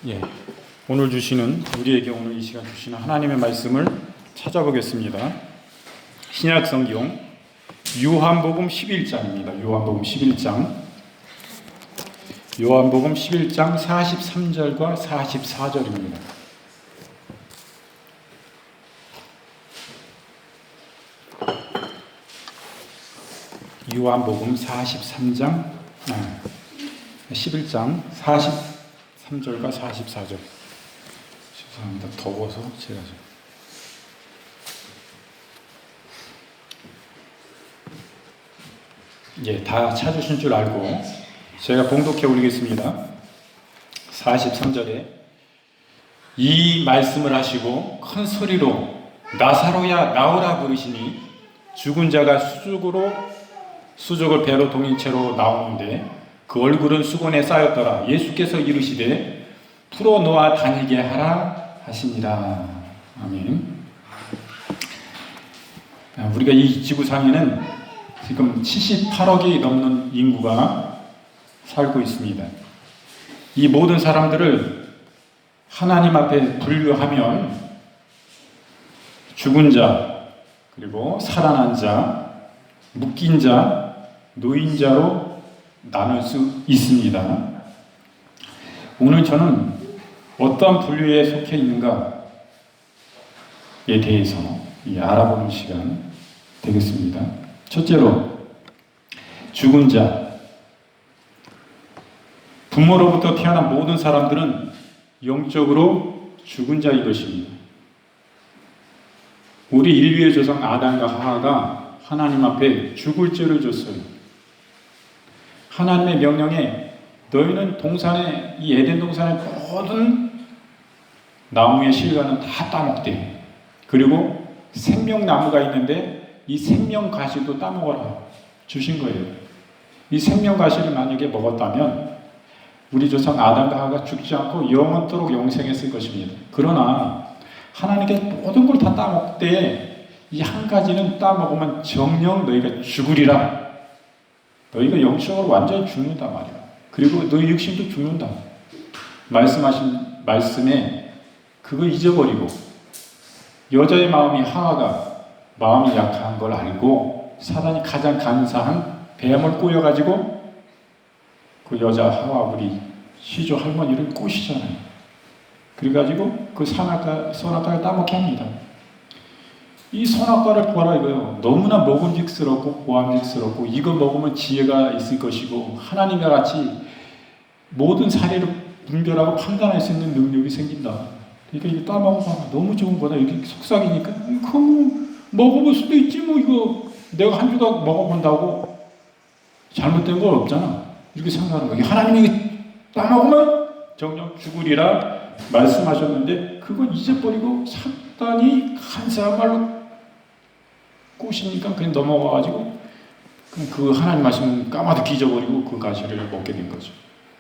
예, 오늘 주시는 우리에게 오늘 이 시간 주시는 하나님의 말씀을 찾아보겠습니다. 신약 성경 요한복음 11장입니다. 요한복음 11장 43절과 44절입니다. 요한복음 11장 43절과 44절. 죄송합니다. 더워서 제가 좀. 예, 다 찾으신 줄 알고 제가 봉독해 올리겠습니다. 43절에 이 말씀을 하시고 큰 소리로 나사로야 나오라 부르시니 죽은 자가 수족을 배로 동인 채로 나오는데 그 얼굴은 수건에 쌓였더라. 예수께서 이르시되 풀어놓아 다니게 하라 하시니라. 아멘. 우리가 이 지구상에는 지금 78억이 넘는 인구가 살고 있습니다. 이 모든 사람들을 하나님 앞에 분류하면 죽은 자, 그리고 살아난 자, 묶인 자, 노인자로 나눌 수 있습니다. 오늘 저는 어떤 분류에 속해 있는가에 대해서 알아보는 시간 되겠습니다. 첫째로 죽은 자. 부모로부터 태어난 모든 사람들은 영적으로 죽은 자인 것입니다. 우리 인류의 조상 아담과 하와가 하나님 앞에 죽을 죄를 졌어요. 하나님의 명령에 너희는 동산에, 이 에덴 동산의 모든 나무의 실과는 다 따먹되, 그리고 생명나무가 있는데 이 생명가시도 따먹어라 주신 거예요. 이 생명가시를 만약에 먹었다면 우리 조상 아담과 하와가 죽지 않고 영원토록 영생했을 것입니다. 그러나 하나님께 모든 걸 다 따먹되 이 한 가지는 따먹으면 정녕 너희가 죽으리라. 너희가 영적으로 완전히 죽는단 말이야. 그리고 너희 육신도 죽는다. 말씀하신 말씀에 그거 잊어버리고, 여자의 마음이 하와가 마음이 약한 걸 알고 사단이 가장 간사한 뱀을 꼬여가지고 그 여자 하와 우리 시조 할머니를 꼬시잖아요. 그래가지고 그 선악과를 따먹게 합니다. 이 선악과를 보라 이거요. 너무나 먹음직스럽고 보암직스럽고 이거 먹으면 지혜가 있을 것이고 하나님과 같이 모든 사례를 분별하고 판단할 수 있는 능력이 생긴다. 그러니까 이거 따먹어봐. 너무 좋은 거다. 이게 속삭이니까 그거 먹어볼 수도 있지 뭐. 이거 내가 한 조각 먹어본다고 잘못된 건 없잖아. 이렇게 생각하는 거예요. 하나님이 따먹으면 정녕 죽으리라 말씀하셨는데 그걸 잊어버리고 사단이 간사한 말로 꼬시니까 그냥 넘어가가지고 그 하나님 말씀 까마득히 잊어버리고 그 가시를 먹게 된 거죠.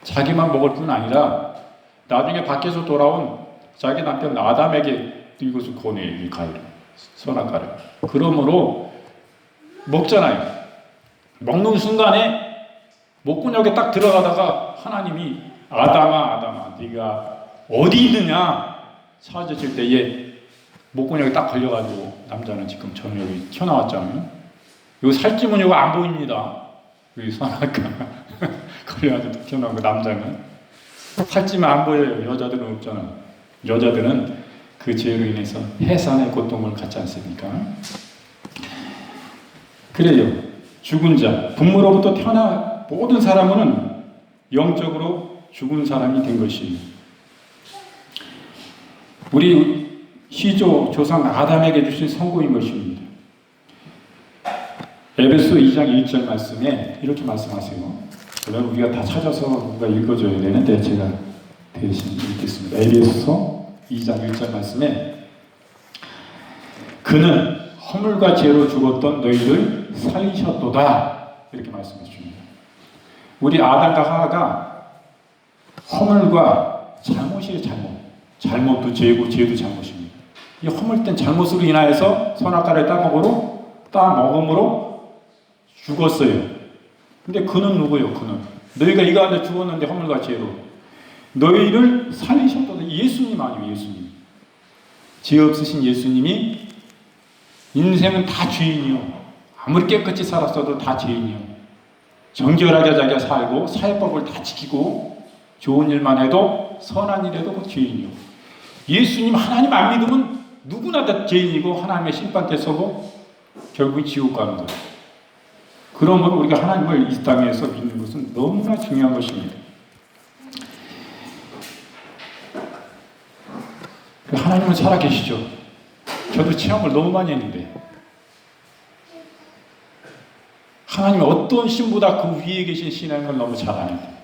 자기만 먹을 뿐 아니라 나중에 밖에서 돌아온 자기 남편 아담에게 이것을 권해요. 이 과일을, 선악과를. 그러므로 먹잖아요. 먹는 순간에 목구멍에 딱 들어가다가 하나님이 아담아 네가 어디 있느냐 찾으실 때에 목구멍에 딱 걸려가지고, 남자는 지금 저는 여기 튀어나왔잖아요. 이거 살찌면 이거 안 보입니다. 여기 선악과 걸려가지고 튀어나온 거. 남자는 살찌면 안 보여요. 여자들은 없잖아요. 여자들은 그 죄로 인해서 해산의 고통을 갖지 않습니까? 그래요. 죽은 자, 부모로부터 태어난 모든 사람은 영적으로 죽은 사람이 된 것입니다. 우리 시조 조상 아담에게 주신 선고인 것입니다. 에베소 2장 1절 말씀에 이렇게 말씀하세요. 물론 우리가 다 찾아서 누가 읽어줘야 되는데 제가 대신 읽겠습니다. 에베소 2장 1절 말씀에 그는 허물과 죄로 죽었던 너희를 살리셨도다 이렇게 말씀하십니다. 우리 아담과 하와가 허물과 잘못이에요. 잘못도 죄고 죄도 잘못입니다. 이 허물된 잘못으로 인하여서 선악과를 따먹음으로 죽었어요. 근데 그는 누구예요? 그는 너희가 이 가운데 죽었는데 허물과 죄로 너희를 살리셨다. 예수님 아니에요, 예수님. 죄 없으신 예수님이 인생은 다 죄인이요. 아무리 깨끗이 살았어도 다 죄인이요. 정결하게 자기가 살고 사회법을 다 지키고 좋은 일만 해도 선한 일에도 그 죄인이요. 예수님 하나님 안 믿으면 누구나 다 죄인이고 하나님의 심판대 서고 결국 지옥 가는 거예요. 그러므로 우리가 하나님을 이 땅에서 믿는 것은 너무나 중요한 것입니다. 하나님은 살아계시죠. 저도 체험을 너무 많이 했는데 하나님이 어떤 신보다 그 위에 계신 신인 걸 너무 잘 아는데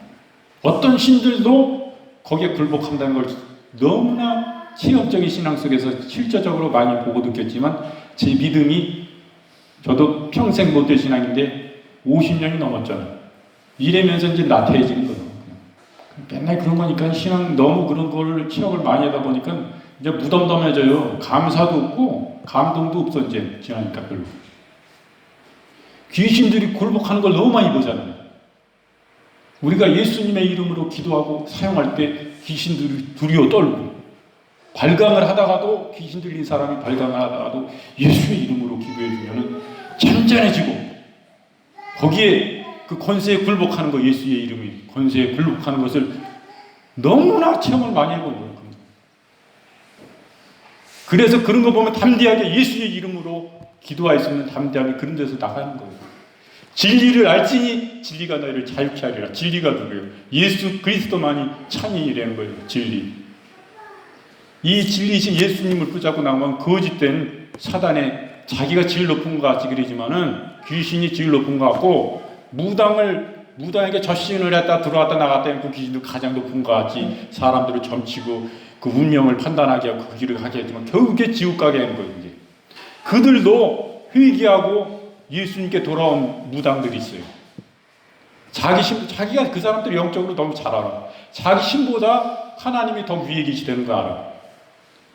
어떤 신들도 거기에 굴복한다는 걸 너무나 체험적인 신앙 속에서 실제적으로 많이 보고 느꼈지만 제 믿음이 저도 평생 못된 신앙인데 50년이 넘었잖아요. 이래면서 이제 나태해지는 거예요. 맨날 그런 거니까 신앙 너무 그런 거를 체험을 많이 하다 보니까 이제 무덤덤해져요. 감사도 없고 감동도 없어 이제 지나니까 별로. 귀신들이 굴복하는 걸 너무 많이 보잖아요. 우리가 예수님의 이름으로 기도하고 사용할 때 귀신들이 두려워 떨고 발광을 하다가도 귀신 들린 사람이 발광을 하다가도 예수의 이름으로 기도해 주면은 잔잔해지고 거기에 그 권세에 굴복하는 거 예수의 이름이 권세에 굴복하는 것을 너무나 체험을 많이 해본 거예요. 그래서 그런 거 보면 담대하게 예수의 이름으로 기도할 수 있는 담대하게 그런 데서 나가는 거예요. 진리를 알지니 진리가 너희를 자유케 하리라. 진리가 누구예요? 예수 그리스도만이 참이라는 거예요. 진리. 이 진리이신 예수님을 붙잡고 나오면 거짓된 사단의 자기가 제일 높은 것 같이 그러지만은 귀신이 제일 높은 것 같고 무당에게 젖신을 했다 들어왔다 나갔다 하면 그 귀신도 가장 높은 것 같이 사람들을 점치고 그 운명을 판단하게 하고 그 길을 하게 하지만 결국에 지옥 가게 하는 거예요. 이제. 그들도 회개하고 예수님께 돌아온 무당들이 있어요. 자기가 그 사람들이 영적으로 너무 잘 알아. 자기 신보다 하나님이 더 위에 계시다는 거 알아.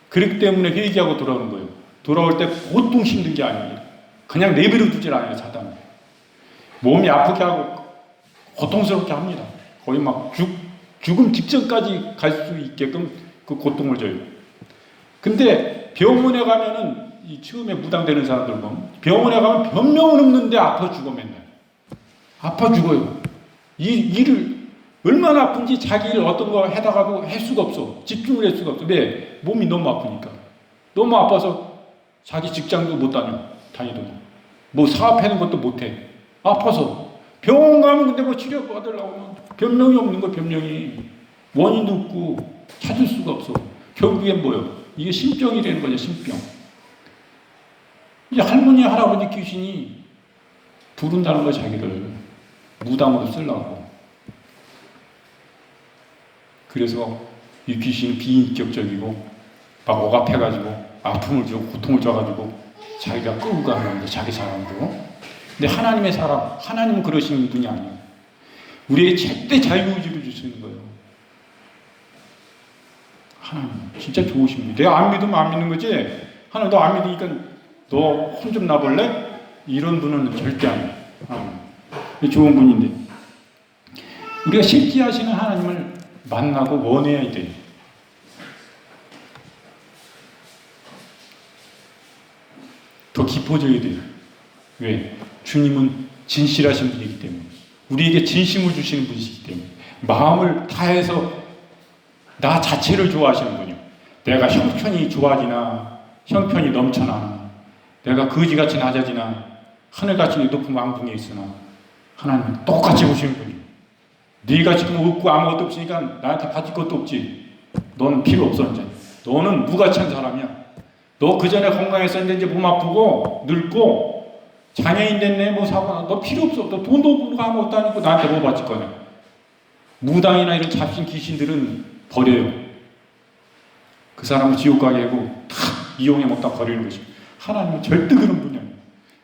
그렇기 때문에 회개하고 돌아오는 거예요. 돌아올 때 보통 힘든 게 아니에요. 그냥 내버려 두질 않아요, 사단은. 몸이 아프게 하고 고통스럽게 합니다. 거의 막 죽음 직전까지 갈 수 있게끔 그 고통을 줘요. 근데 병원에 가면은 이 처음에 무당되는 사람들 보면 병원에 가면 변명은 없는데 아파 죽어 맨날. 아파 죽어요. 일을 얼마나 아픈지 자기 일 어떤 거 해다가도 할 수가 없어. 집중을 할 수가 없어. 왜? 몸이 너무 아프니까. 너무 아파서 자기 직장도 못 다니고 뭐 사업하는 것도 못해. 아파서. 병원 가면 근데 뭐 치료 받으려고 변명이 없는 거 변명이. 원인도 없고 찾을 수가 없어. 결국엔 뭐예요? 이게 신병이라는 거죠. 신병. 이제 할머니 할아버지 귀신이 부른다는 거 자기를 무당으로 쓰려고. 그래서 이 귀신은 비인격적이고 막 억압해가지고 아픔을 주고 고통을 줘가지고 자기가 끌고 가는 건데 자기 사람도. 근데 하나님의 사람, 하나님은 그러시는 분이 아니에요. 우리에게 절대 자유의지를 주시는 거예요. 하나님 진짜 좋으신 분이. 내가 안 믿으면 안 믿는 거지. 하나님 너 안 믿으니까 너 혼 좀 나볼래? 이런 분은 절대 아니에요. 좋은 분인데 우리가 실제하시는 하나님을 만나고 원해야 돼요. 더 깊어져야 돼요. 왜? 주님은 진실하신 분이기 때문에 우리에게 진심을 주시는 분이시기 때문에 마음을 다해서 나 자체를 좋아하시는 분이요. 내가 형편이 좋아지나 형편이 넘쳐나 내가 거지같이 낮아지나 하늘같이 높은 왕궁에 있으나 하나님은 똑같이 보시는 분이요. 네가 지금 없고 아무것도 없으니까 나한테 받을 것도 없지. 너는 필요 없어 이제. 너는 무가치한 사람이야. 너 그전에 건강했었는데 이제 몸 아프고 늙고 장애인 됐네 뭐 사고 너 필요 없어. 너 돈도 벌고 아무것도 아니고 나한테 뭐 바칠 거냐. 무당이나 이런 잡신 귀신들은 버려요. 그 사람을 지옥 가게 하고 다 이용해 먹다 버리는 것이. 하나님은 절대 그런 분이 아니에요.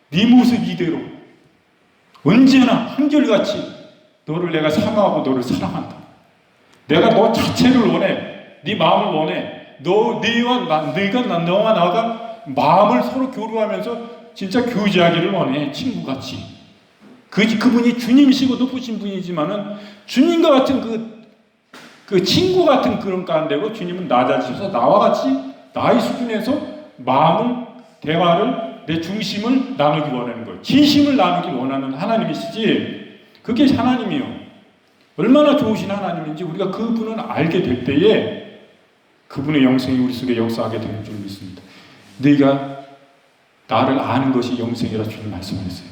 네 모습 이대로 언제나 한결같이 너를 내가 사랑하고 너를 사랑한다. 내가 너 자체를 원해. 네 마음을 원해. 너와 나가 마음을 서로 교류하면서 진짜 교제하기를 원해. 친구같이. 그분이 주님이시고 높으신 분이지만은 주님과 같은 그 친구 같은 그런 가운데고 주님은 낮아지셔서 나와 같이 나의 수준에서 마음을, 대화를, 내 중심을 나누기 원하는 거예요. 진심을 나누기 원하는 하나님이시지, 그게 하나님이요. 얼마나 좋으신 하나님인지 우리가 그분을 알게 될 때에 그분의 영생이 우리 속에 역사하게 되는 줄 믿습니다. 네가 나를 아는 것이 영생이라 주님 말씀하셨어요.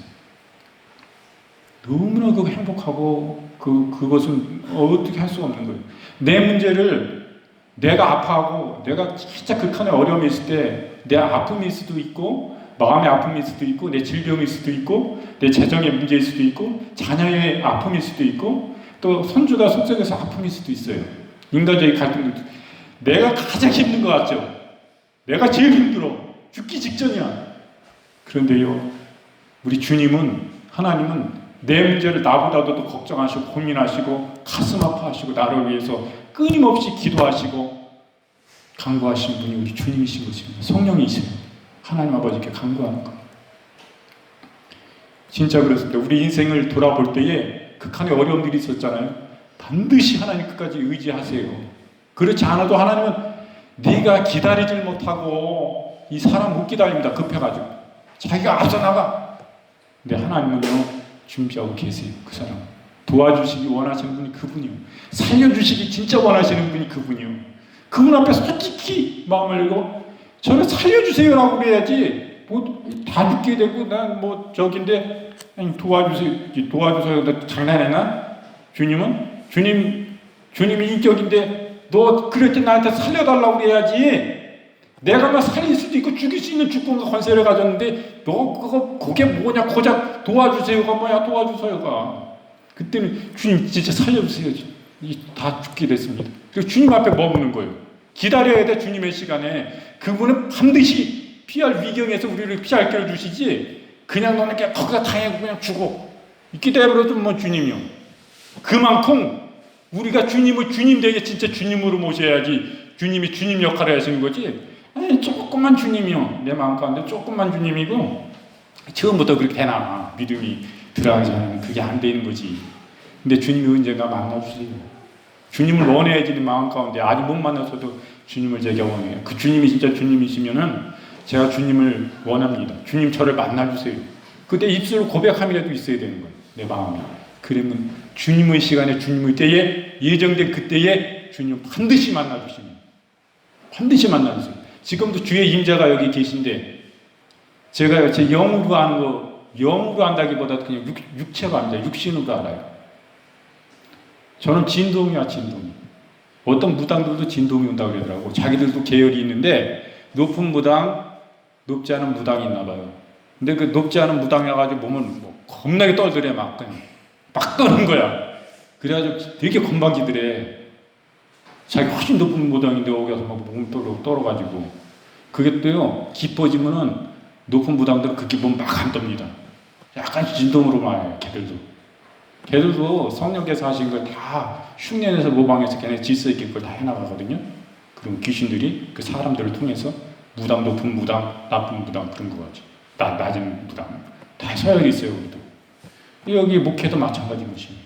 너무나 그 행복하고 그것은 어떻게 할 수가 없는 거예요. 내 문제를 내가 아파하고 내가 진짜 극한의 어려움이 있을 때 내 아픔일 수도 있고 마음의 아픔일 수도 있고 내 질병일 수도 있고 내 재정의 문제일 수도 있고 자녀의 아픔일 수도 있고 또 손주가 속썩여서 아픔일 수도 있어요. 인간적인 갈등도 내가 가장 힘든 것 같죠. 내가 제일 힘들어. 죽기 직전이야. 그런데요, 우리 주님은, 하나님은 내 문제를 나보다도 더 걱정하시고 고민하시고 가슴 아파하시고 나를 위해서 끊임없이 기도하시고 간구하신 분이 우리 주님이신 것입니다. 성령이시요 하나님 아버지께 간구하는 것. 진짜 그렇습니다. 우리 인생을 돌아볼 때에 극한의 어려움들이 있었잖아요. 반드시 하나님 끝까지 의지하세요. 그렇지 않아도 하나님은 네가 기다리질 못하고 이 사람 못 기다립니다. 급해가지고 자기가 앞서 나가. 근데 하나님은요 준비하고 계세요. 그 사람 도와주시기 원하시는 분이 그분이요. 살려주시기 진짜 원하시는 분이 그분이요. 그분 앞에 솔직히 마음을 열고 저를 살려주세요라고 그래야지 뭐 다 죽게 되고 난 뭐 저긴데 아니 도와주세요 장난해나? 주님이 인격인데 너 그럴 때 나한테 살려달라고 그래야지. 내가 막 살릴 수도 있고 죽일 수 있는 주권과 권세를 가졌는데 너 그게 뭐냐 고작 도와주세요가 뭐야. 도와주세요가 그때는 주님 진짜 살려주세요. 다 죽게 됐습니다. 그래서 주님 앞에 머무는 거예요. 기다려야 돼. 주님의 시간에 그분은 반드시 피할 위경에서 우리를 피할 길을 주시지 그냥 너는 그냥 거기다 당하고 그냥 죽어 있기 때문에 뭐 주님이요. 그만큼 우리가 주님을 주님 되게 진짜 주님으로 모셔야지 주님이 주님 역할을 하시는 거지. 아니 조금만 주님이요. 내 마음 가운데 조금만 주님이고 처음부터 그렇게 되나 믿음이 들어가기 전에는 그게 안 되는 거지. 근데 주님이 언젠가 만나주세요. 주님을 원해야지 마음 가운데 아직 못 만나서도 주님을 제가 원해요. 그 주님이 진짜 주님이시면은 제가 주님을 원합니다. 주님 저를 만나주세요. 그때 입술로 고백함이라도 있어야 되는 거예요. 내 마음이. 그러면 주님의 시간에 주님의 때에 예정된 그때에 주님 반드시 만나주십니다. 반드시 만나주세요. 지금도 주의 임재가 여기 계신데 제가 제 영으로 아는 거 영으로 안다기보다 그냥 육체가 압니다. 육신으로 알아요. 저는 진동이야 진동. 어떤 무당들도 진동이 온다고 그러더라고. 자기들도 계열이 있는데 높은 무당, 높지 않은 무당이 있나 봐요. 근데 그 높지 않은 무당이어가지고 몸은 뭐 겁나게 떨더래. 막 그냥 막 떠는 거야. 그래가지고 되게 건방지더래. 자기 훨씬 높은 무당인데 거기 가서 막 몸 떨어가지고 그게 또요 깊어지면은 높은 무당들은 그렇게 몸 막 안 떱니다. 약간 진동으로 와요. 걔들도 성령께서 하신 걸 다 흉내내서 모방해서 걔네 질서 있게 그걸 다 해나가거든요. 그럼 귀신들이 그 사람들을 통해서 무당, 높은 무당, 나쁜 무당 그런 거 같죠. 낮은 무당 다 서열이 있어요. 우리도 여기 목회도 마찬가지인 것입니다.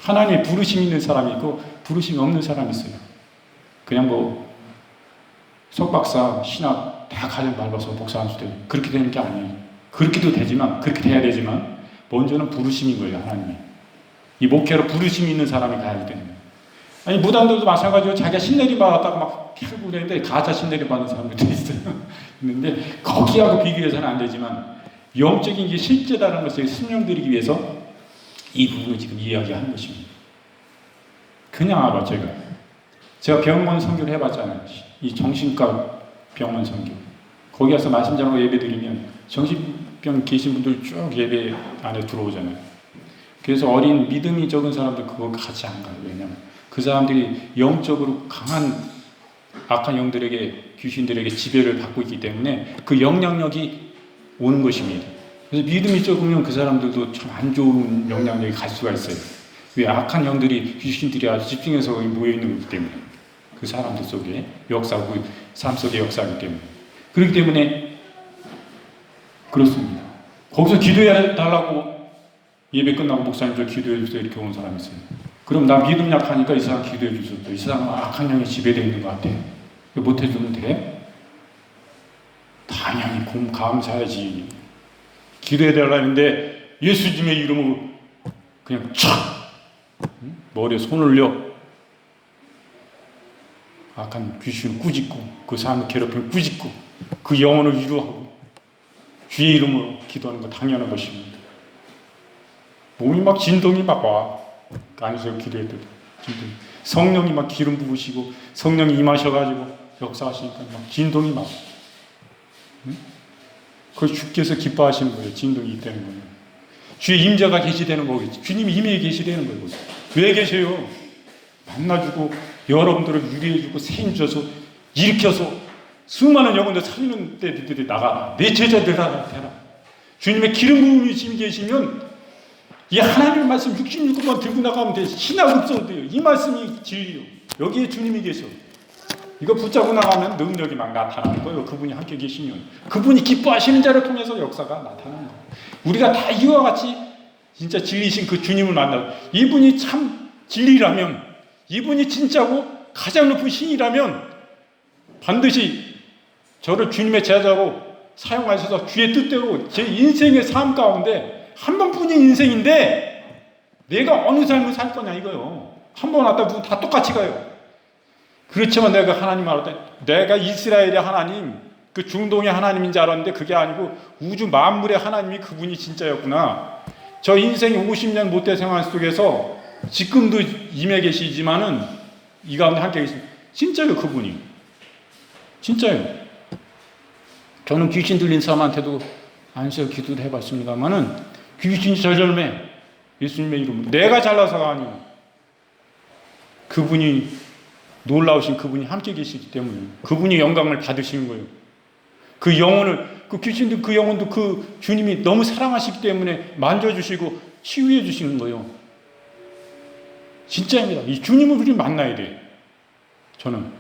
하나님의 부르심 있는 사람이 있고 부르심이 없는 사람이 있어요. 그냥 뭐 석박사, 신학 다 가정 밟아서 목사한 수도 그렇게 되는 게 아니에요. 그렇게도 되지만 그렇게 돼야 되지만 먼저는 부르심인 거예요. 하나님이 이 목회로 부르심이 있는 사람이 가야 되는 거예요. 아니 무당들도 마찬가지로 자기가 신내림 받았다고 막 피우고 그러는데 가짜 신내림 받는 사람들도 있어요. 있는데 거기하고 비교해서는 안 되지만 영적인 게 실제다라는 것을 설명드리기 위해서 이 부분을 지금 이야기하는 것입니다. 그냥 알아. 제가 병원 선교를 해봤잖아요. 이 정신과 병원 선교. 거기 가서 말씀 전하고 예배 드리면 정신병 계신 분들 쭉 예배 안에 들어오잖아요. 그래서 어린 믿음이 적은 사람들 그거 같이 안 가요. 왜냐면 그 사람들이 영적으로 강한 악한 영들에게 귀신들에게 지배를 받고 있기 때문에 그 영향력이 오는 것입니다. 그래서 믿음이 적으면 그 사람들도 참 안 좋은 영향력이 갈 수가 있어요. 왜? 악한 영들이 귀신들이 아주 집중해서 모여있는 거기 때문에 그 사람들 속에 역사고 삶 속의 역사이기 때문에 그렇기 때문에 그렇습니다. 거기서 기도해 달라고 예배 끝나고 목사님 저 기도해 주세요 이렇게 온 사람이 있어요. 그럼 나 믿음 약하니까 이 사람 기도해 주셔도 이 사람은 악한 영에 지배되어 있는 것 같아. 못 해주면 돼? 당연히 감사하지. 기도해달라는데 예수님의 이름으로 그냥 촥 머리에 손을 올려 악한 귀신을 꾸짖고 그 사람을 괴롭히면 꾸짖고 그 영혼을 위로하고 주의 이름으로 기도하는 거 당연한 것입니다. 몸이 막 진동이 막 와. 안에서 기도해도 진동. 성령이 막 기름 부으시고 성령이 임하셔가지고 역사하시니까 막 진동이 막. 그걸 주께서 기뻐하시는 거예요. 진동이 있다는 거예요. 주의 임재가 계시되는 거겠지. 주님이 임해 계시되는 거예요. 왜 계세요? 만나주고 여러분들을 유리해주고 세임줘서 일으켜서 수많은 영혼들 살리는 때들이 나가. 내 제자들아 되라. 주님의 기름 부음이 지금 계시면 이 하나님의 말씀 66번만 들고 나가면 돼. 신학 없어도 돼요. 이 말씀이 진리요. 여기에 주님이 계셔. 이거 붙잡고 나가면 능력이 막 나타나는 거예요. 그분이 함께 계시면. 그분이 기뻐하시는 자를 통해서 역사가 나타나는 거예요. 우리가 다 이와 같이 진짜 진리신 그 주님을 만나고 이분이 참 진리라면 이분이 진짜고 가장 높은 신이라면 반드시 저를 주님의 제자로 사용하셔서 주의 뜻대로 제 인생의 삶 가운데 한 번뿐인 인생인데 내가 어느 삶을 살 거냐 이거요. 한 번 왔다 누구 다 똑같이 가요. 그렇지만 내가 하나님 알았다. 내가 이스라엘의 하나님, 그 중동의 하나님인 줄 알았는데 그게 아니고 우주 만물의 하나님이 그분이 진짜였구나. 저 인생이 50년 못된 생활 속에서 지금도 임해 계시지만은 이 가운데 함께 계십니다. 진짜요 그분이. 진짜요. 저는 귀신 들린 사람한테도 안수어 기도를 해봤습니다만은 귀신이 저절매 예수님의 이름으로 내가 잘나서가 아니고 그분이 놀라우신 그분이 함께 계시기 때문에 그분이 영광을 받으시는 거예요. 그 영혼을 그 귀신도 그 영혼도 그 주님이 너무 사랑하시기 때문에 만져주시고 치유해 주시는 거예요. 진짜입니다. 이 주님을 우리 만나야 돼. 저는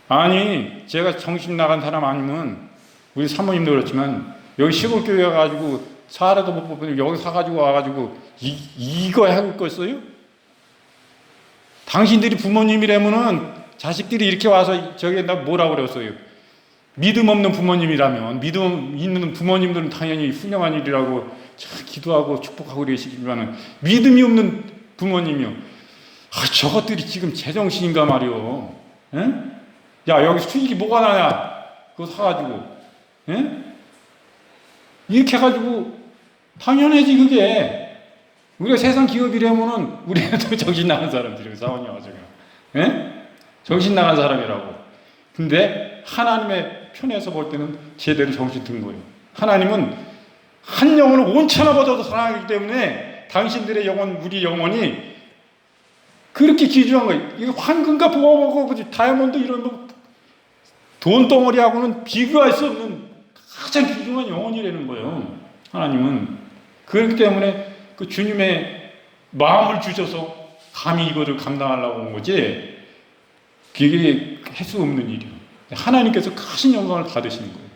아니 제가 정신 나간 사람 아니면 우리 사모님도 그렇지만 여기 시골 교회 가가지고 사라도 못 보고 여기 사가지고 와가지고 이거 하고 있겠어요? 당신들이 부모님이라면은 자식들이 이렇게 와서 저기 나 뭐라고 그랬어요? 믿음 없는 부모님이라면 믿음 있는 부모님들은 당연히 훌륭한 일이라고 기도하고 축복하고 계시지만은 믿음이 없는 부모님이요. 저것들이 지금 제정신인가 말이요. 에? 야 여기 수익이 뭐가 나냐? 그거 사가지고 에? 이렇게 해가지고 당연하지 그게. 우리가 세상 기업이라면은 우리는 정신 나간 사람들이고 사원이 와가지고 정신 나간 사람이라고. 근데 하나님의 편에서 볼 때는 제대로 정신 든 거예요. 하나님은 한 영혼을 온천하보다도 사랑하기 때문에 당신들의 영혼, 우리 영혼이 그렇게 귀중한 거예요. 이거 황금과 보화하고 다이아몬드 이런 뭐 돈덩어리하고는 비교할 수 없는 가장 귀중한 영혼이라는 거예요. 하나님은 그렇기 때문에 그 주님의 마음을 주셔서 감히 이거를 감당하려고 온 거지 그게 할 수 없는 일이에요. 하나님께서 크신 영광을 받으시는 거예요.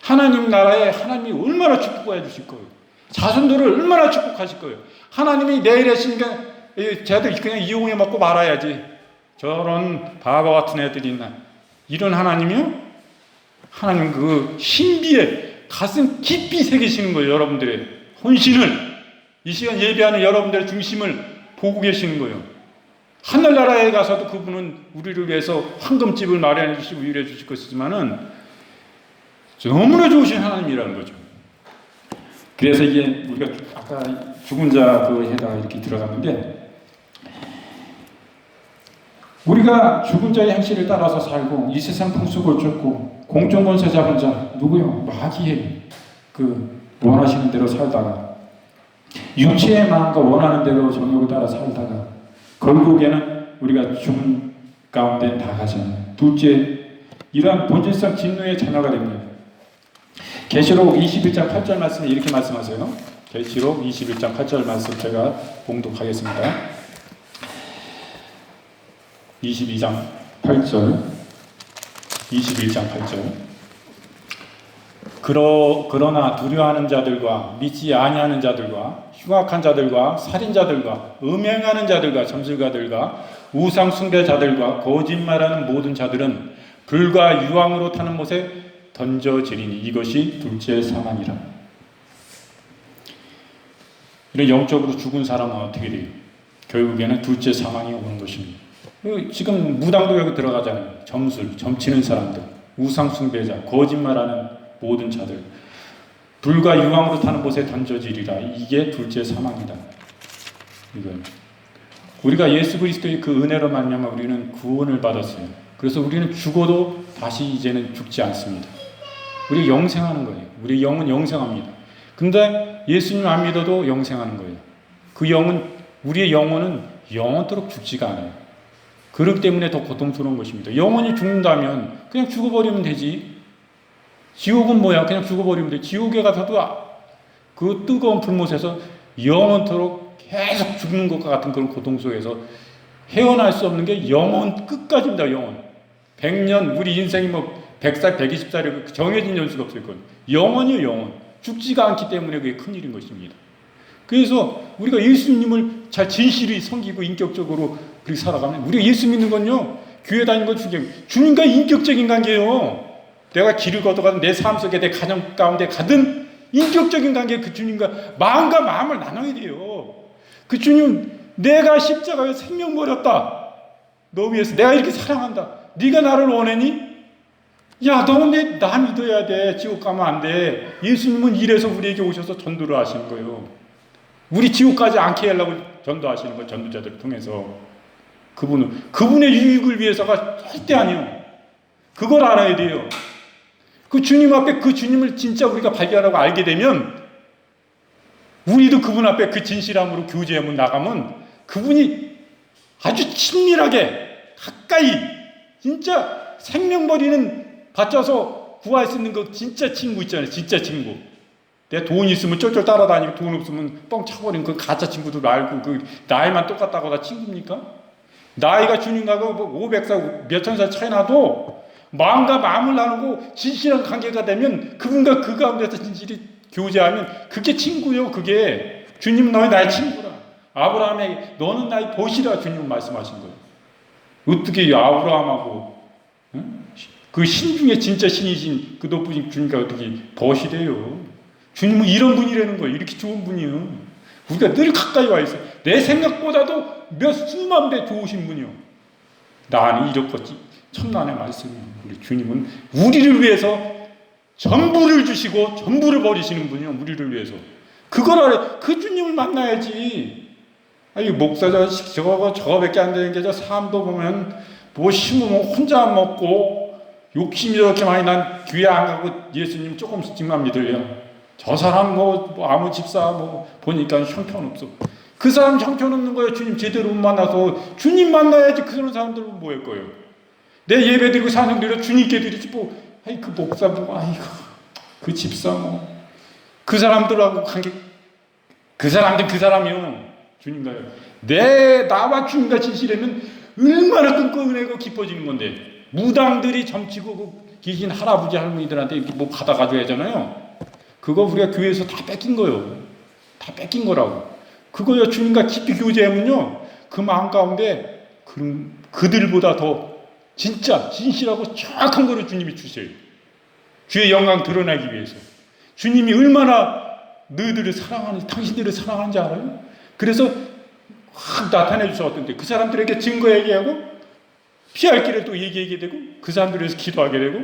하나님 나라에 하나님이 얼마나 축복해 주실 거예요. 자손들을 얼마나 축복하실 거예요. 하나님이 내일 하시니까 쟤들 그냥 이용해 먹고 말아야지. 저런 바보 같은 애들이 있나. 이런 하나님이요? 하나님 그 신비에 가슴 깊이 새기시는 거예요. 여러분들의 혼신을 이 시간 예배하는 여러분들의 중심을 보고 계시는 거예요. 하늘나라에 가서도 그분은 우리를 위해서 황금집을 마련해 주시고 위로해 주실 것이지만은 너무나 좋으신 하나님이라는 거죠. 그래서 이게 우리가 아까 죽은 자 그에다가 이렇게 들어갔는데 우리가 죽은 자의 행실을 따라서 살고 이 세상 풍속을 쫓고 공중권세 잡은 자 누구요? 마귀의 그 원하시는 대로 살다가 육체의 마음과 원하는 대로 정욕을 따라 살다가 결국에는 우리가 죽음 가운데 나가잖아요. 둘째, 이러한 본질성 진노의 자녀가 됩니다. 계시록 21장 8절 말씀에 이렇게 말씀하세요. 계시록 21장 8절 말씀 제가 봉독하겠습니다. 22장 8절 21장 8절 그러나 두려워하는 자들과 믿지 아니하는 자들과 흉악한 자들과 살인자들과 음행하는 자들과 점술가들과 우상 숭배자들과 거짓말하는 모든 자들은 불과 유황으로 타는 못에 던져지리니 이것이 둘째 사망이라. 이런 영적으로 죽은 사람은 어떻게 돼요? 결국에는 둘째 사망이 오는 것입니다. 지금 무당도 여기 들어가잖아요. 점술, 점치는 사람들, 우상 숭배자, 거짓말하는 모든 자들, 불과 유황으로 타는 곳에 던져지리라. 이게 둘째 사망이다. 이건 우리가 예수 그리스도의 그 은혜로 말미암아 우리는 구원을 받았어요. 그래서 우리는 죽어도 다시 이제는 죽지 않습니다. 우리 영생하는 거예요. 우리 영은 영생합니다. 근데 예수님 안 믿어도 영생하는 거예요. 그 영은, 우리의 영혼은 영원토록 죽지가 않아요. 그렇기 때문에 더 고통스러운 것입니다. 영원히 죽는다면 그냥 죽어버리면 되지. 지옥은 뭐야? 그냥 죽어버리면 돼. 지옥에 가서도 그 뜨거운 불못에서 영원토록 계속 죽는 것과 같은 그런 고통 속에서 헤어날 수 없는 게 영원 끝까지입니다. 영원. 100년, 우리 인생이 뭐 100살, 120살이 정해진 연수가 없을 거예요. 영원이에요, 영원. 죽지가 않기 때문에 그게 큰일인 것입니다. 그래서 우리가 예수님을 잘 진실히 섬기고 인격적으로 그렇게 살아가면, 우리가 예수 믿는 건요, 교회 다니는 건 주님과 인격적인 관계예요. 내가 길을 걷어가든 내 삶 속에 내 가정 가운데 가든 인격적인 관계, 그 주님과 마음과 마음을 나눠야 돼요. 그 주님, 내가 십자가에 생명 버렸다. 너 위해서 내가 이렇게 사랑한다. 네가 나를 원하니? 야, 너는 나 믿어야 돼. 지옥 가면 안 돼. 예수님은 이래서 우리에게 오셔서 전도를 하시는 거예요. 우리 지옥 가지 않게 하려고 전도하시는 거예요. 전도자들을 통해서. 그분의 유익을 위해서가 절대 아니에요. 그걸 알아야 돼요. 그 주님 앞에 그 주님을 진짜 우리가 발견하고 알게 되면 우리도 그분 앞에 그 진실함으로 교제하면 나가면 그분이 아주 친밀하게 가까이 진짜 생명 버리는 바쳐서 구할 수 있는 그 진짜 친구 있잖아요. 진짜 친구. 내 돈 있으면 쫄쫄 따라다니고 돈 없으면 뻥 차버린 그 가짜 친구들 말고 그 나이만 똑같다고 다 친구입니까? 나이가 주님하고 뭐 500살 몇천 살 차이 나도 마음과 마음을 나누고 진실한 관계가 되면 그분과 그 가운데서 진실이 교제하면 그게 친구요. 그게 주님은 너희 나의 친구라. 아브라함에게 너는 나의 벗이라 주님은 말씀하신 거예요. 어떻게 아브라함하고 그 신 중에 진짜 신이신 그 높으신 주님과 어떻게 벗이 돼요? 주님은 이런 분이라는 거예요. 이렇게 좋은 분이요. 우리가 늘 가까이 와 있어요. 내 생각보다도 몇 수만 배 좋으신 분이요. 나는 이렇겠지. 천만의 말씀이에요. 우리 주님은 우리를 위해서 전부를 주시고 전부를 버리시는 분이요. 우리를 위해서. 그걸 알아. 그 주님을 만나야지. 아니 목사 자식 저거밖에 안 되는 게 저 삶도 보면 뭐 심으면 혼자 먹고 욕심이 저렇게 많이 난 교회 안 가고 예수님 조금씩만 믿으려. 저 사람 뭐 아무 집사 뭐 보니까 형편없어. 그 사람 형편없는 거예요. 주님 제대로 못 만나서. 주님 만나야지. 그런 사람들은 뭐 할 거예요. 내 예배 드리고 사명 드려 주님께 드리지 뭐. 아이 그 목사 뭐 아이고 그 집사 뭐 그 사람들하고 관계 그 사람들 그 사람이요. 주님과요. 나와 주님과 진실하면 얼마나 끈끈하고 깊어지는 건데. 무당들이 점치고 계신 할아버지 할머니들한테 이렇게 뭐 받아가줘야 하잖아요. 그거 우리가 교회에서 다 뺏긴 거예요. 다 뺏긴 거라고. 그거요. 주님과 깊이 교제하면요. 그 마음 가운데 그들보다 더 진짜 진실하고 정확한 거를 주님이 주셔요. 주의 영광 드러나기 위해서. 주님이 얼마나 너희들을 사랑하는지, 당신들을 사랑하는지 알아요? 그래서 확 나타내 주셔서 어떤데 그 사람들에게 증거 얘기하고 피할 길을 또 얘기하게 되고 그 사람들을 위해서 기도하게 되고.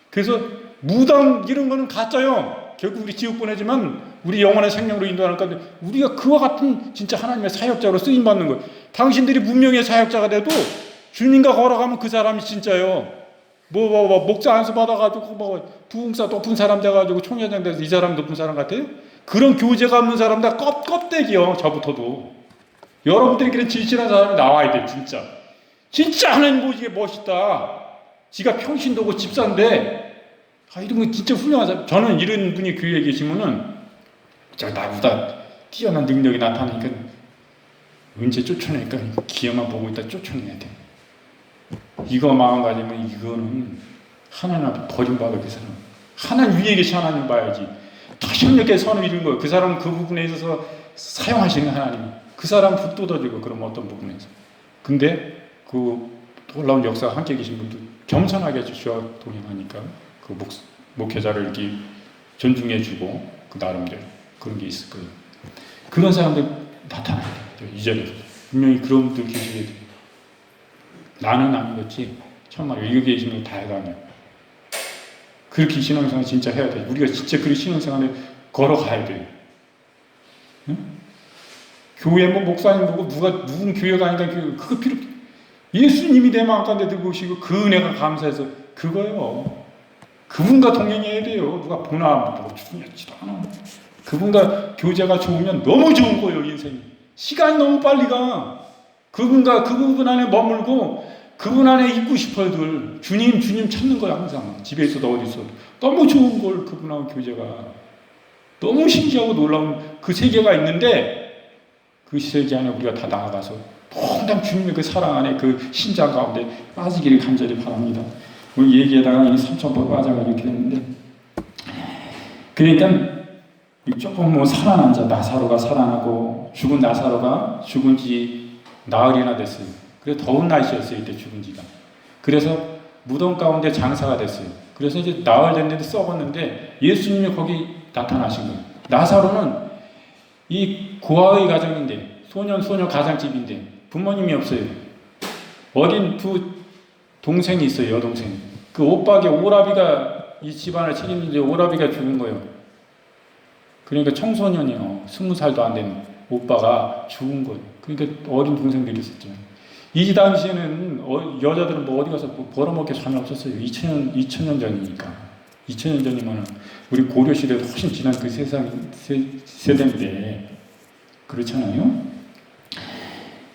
그래서 무당 이런 거는 가짜요. 결국 우리 지옥 보내지만 우리 영원한 생명으로 인도하는 건데 우리가 그와 같은 진짜 하나님의 사역자로 쓰임받는 거예요. 당신들이 문명의 사역자가 돼도 주님과 걸어가면 그 사람이 진짜요. 목자 안수 받아가지고 뭐 부흥사 높은 사람 돼가지고 총회장 돼서 이 사람 높은 사람 같아요? 그런 교제가 없는 사람 다 껍데기요. 저부터도. 여러분들에게는 진실한 사람이 나와야 돼. 진짜 하나님 보시기에 멋있다. 지가 평신도고 집사인데 이런 거 진짜 훌륭한 사람. 저는 이런 분이 교회에 계시면은 나보다 뛰어난 능력이 나타나니까 언제 쫓아내니까 기회만 보고 있다 쫓아내야 돼. 이거 마음 가지면 이거는 하나님 앞에 버림받을 그 사람. 하나님 위에 계신 하나님 봐야지. 더 힘있게 선을 이루는 거예요. 그 사람은 그 부분에 있어서 사용하시는 하나님. 그 사람 붙들어지고 그럼 어떤 부분에서. 근데 그 놀라운 역사가 함께 계신 분들 겸손하게 주셔 동행하니까 그 목회자를 이렇게 존중해주고 그 나름대로 그런 게 있을 거예요. 그런 사람들 나타나야 돼요. 이 자리에서. 분명히 그런 분들 계시게 돼요. 나는 아니겠지. 정말 여기 계신 분 다 해가면. 그렇게 신앙생활 진짜 해야 돼요. 우리가 진짜 그렇게 신앙생활을 걸어가야 돼요. 응? 교회 뭐 목사님 보고 누군 교회가 아니까 그거 필요 없어. 예수님이 내 마음 가운데 들고 오시고 그 은혜가 감사해서 그거요. 그분과 동행해야 돼요. 누가 보나 뭐 중요하지도 않아. 그분과 교제가 좋으면 너무 좋은 거예요. 인생이. 시간이 너무 빨리 가. 그분과 그 부분 안에 머물고 그분 안에 있고 싶어요. 늘 주님 찾는 거야. 항상 집에 있어도 어디 있어도 너무 좋은 걸 그분하고 교제가 너무 신기하고 놀라운 그 세계가 있는데 그 세계 안에 우리가 다 나아가서 퐁당 주님의 그 사랑 안에 그 신장 가운데 빠지기를 간절히 바랍니다. 오늘 얘기하다가 이 3,000번 빠져가지고 이렇게 됐는데 그러니까 조금 뭐 살아난 자 나사로가 살아나고 죽은 나사로가 죽은 지 나흘이나 됐어요. 그래서 더운 날씨였어요. 이때 죽은 지가. 그래서 무덤 가운데 장사가 됐어요. 그래서 이제 나흘 됐는데 썩었는데 예수님이 거기 나타나신 거예요. 나사로는 이 고아의 가정인데 소녀 가장집인데 부모님이 없어요. 어린 두 동생이 있어요. 여동생. 그 오빠에게 오라비가 이 집안을 책임지는데 오라비가 죽은 거예요. 그러니까 청소년이요. 20살도 안 된 오빠가 죽은 거예요. 그러니까 어린 동생들이 있었죠. 이 당시에는 여자들은 뭐 어디 가서 뭐 벌어먹게 전혀 없었어요. 2000년 전이니까. 2000년 전이면 우리 고려 시대도 훨씬 지난 그 세대인데 그렇잖아요.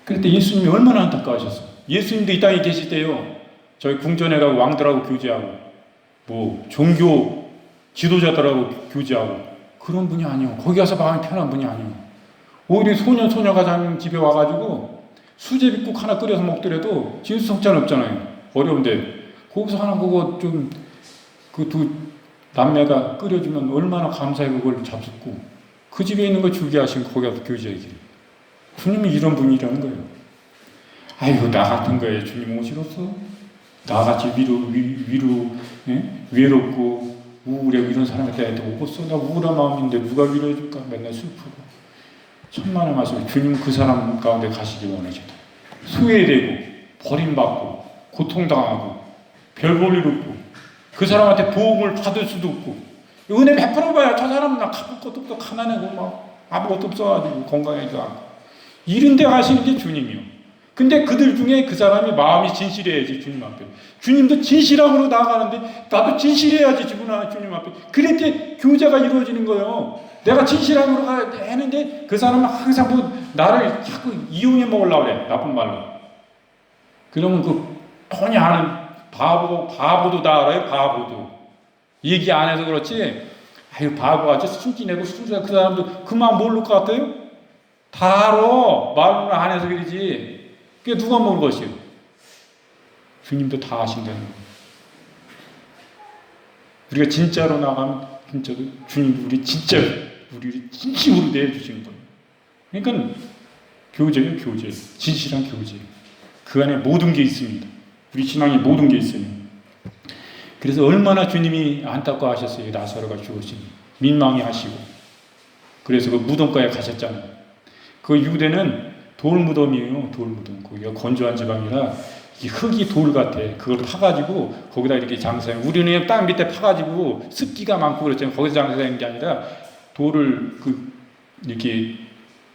그런데 예수님이 얼마나 안타까우셨어요. 예수님도 이 땅에 계실 때요. 저희 궁전에 가고 왕들하고 교제하고 뭐 종교 지도자들하고 교제하고 그런 분이 아니에요. 거기 가서 마음이 편한 분이 아니에요. 오히려 소녀 가장 집에 와가지고 수제비국 하나 끓여서 먹더라도 진수성찬 없잖아요. 어려운데 거기서 하나 그거 좀 그 두 남매가 끓여주면 얼마나 감사해. 그걸 잡숫고 그 집에 있는 거 주게 하시고 거기 가서 교제하기를. 주님이 이런 분이라는 거예요. 아이고 나 같은 거에 주님 오시겠어? 나같이 외롭고 우울하고 이런 사람한테 오겠어? 나 우울한 마음인데 누가 위로해줄까? 맨날 슬프고 천만의 말씀에 주님 그 사람 가운데 가시기 원하시다. 소외되고 버림받고 고통당하고 별 볼 일 없고 그 사람한테 도움을 받을 수도 없고 은혜 베풀어봐야 저 사람은 나 갚을 것도 없고 가난하고 막 아무것도 없어가지고 건강하지도 않고 이런 데 가시는 게 주님이요. 근데 그들 중에 그 사람이 마음이 진실해야지 주님 앞에. 주님도 진실함으로 나아가는데 나도 진실해야지 주님 앞에. 그렇게 교제가 이루어지는 거예요. 내가 진실함으로 가야 되는데 그 사람은 항상 뭐 나를 자꾸 이용해 먹으려고 그래. 나쁜 말로. 그러면 그 뻔히 아는 바보도 다 알아요. 바보도. 얘기 안 해서 그렇지. 아유 바보같이 숨기내고 순수한 그 사람도 그 마음 모를 것 같아요? 다 알아. 말로 안 해서 그러지. 그게 누가 모를 것이요? 주님도 다 아신다는 거예요. 우리가 진짜로 나가면 진짜로 주님도 우리를 진심으로 내어주시는 거예요. 그러니까 교제예요. 교제. 진실한 교제. 그 안에 모든 게 있습니다. 우리 신앙에 모든 게 있어요. 그래서 얼마나 주님이 안타까워하셨어요. 나사로가 죽으시니 민망해 하시고. 그래서 그 무덤가에 가셨잖아요. 그 유대는 돌무덤이에요. 돌무덤. 거기가 건조한 지방이라 흙이 돌 같아. 그걸 파가지고 거기다 이렇게 장사해. 우리는 그냥 땅 밑에 파가지고 습기가 많고 그렇잖아요. 거기서 장사하는 게 아니라 돌을 이렇게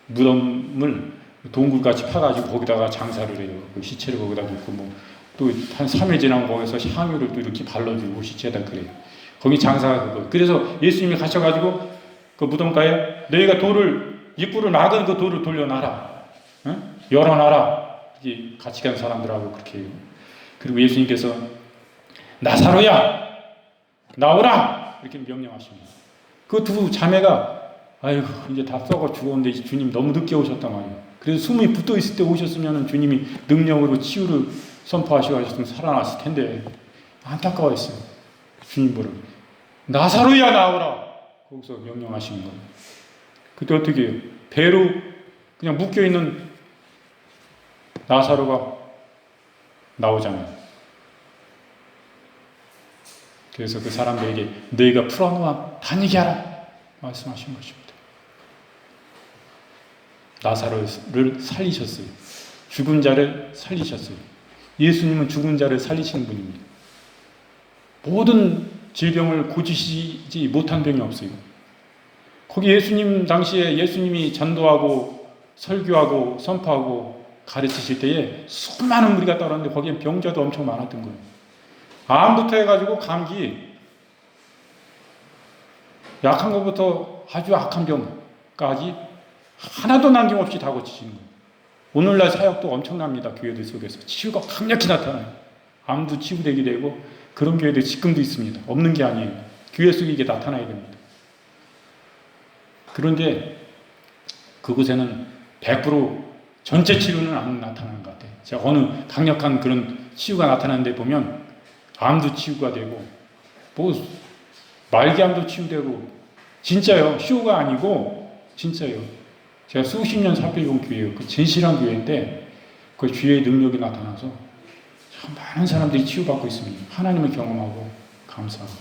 무덤을 동굴같이 파가지고 거기다가 장사를 해요. 그 시체를 거기다 놓고 뭐 또 한 3일 지나면 거기서 향유를 또 이렇게 발라주고 시체에다 그래요. 거기 장사가 그거. 그래서 예수님이 가셔가지고 그 무덤가에 너희가 입구를 막은 그 돌을 돌려놔라. 응? 열어놔라. 이게 같이 간 사람들하고 그렇게 해요. 그리고 예수님께서 나사로야 나오라 이렇게 명령하십니다. 그 두 자매가 아이고 이제 다 썩어 죽었는데 주님 너무 늦게 오셨단 말이에요. 그래서 숨이 붙어 있을 때 오셨으면 주님이 능력으로 치유를 선포하시고 하셨으면 살아났을 텐데 안타까워했어요. 주님 보러. 나사로야 나오라. 거기서 명령하시는 거예요. 그때 어떻게 해요? 배로 그냥 묶여있는 나사로가 나오잖아요. 그래서 그 사람들에게 너희가 풀어놓아 다니게 하라 말씀하신 것입니다. 나사로를 살리셨어요. 죽은 자를 살리셨어요. 예수님은 죽은 자를 살리시는 분입니다. 모든 질병을 고치시지 못한 병이 없어요. 거기 예수님 당시에 예수님이 전도하고 설교하고 선포하고 가르치실 때에 수많은 무리가 따랐는데 거기에 병자도 엄청 많았던 거예요. 암부터 해가지고 감기, 약한 것부터 아주 악한 병까지 하나도 남김없이 다 고치시는 거예요. 오늘날 사역도 엄청납니다. 교회들 속에서 치유가 강력히 나타나요. 암도 치유되게 되고 그런 교회들 지금도 있습니다. 없는 게 아니에요. 교회 속에 이게 나타나야 됩니다. 그런데 그곳에는 100% 전체 치료는 안 나타나는 것 같아요. 제가 어느 강력한 그런 치유가 나타나는 데 보면 암도 치유가 되고 뭐 말기암도 치유되고 진짜요. 쇼가 아니고 진짜요. 제가 수십 년 살펴본 교회예요. 그 진실한 교회인데 그 주의 능력이 나타나서 참 많은 사람들이 치유받고 있습니다. 하나님을 경험하고 감사하고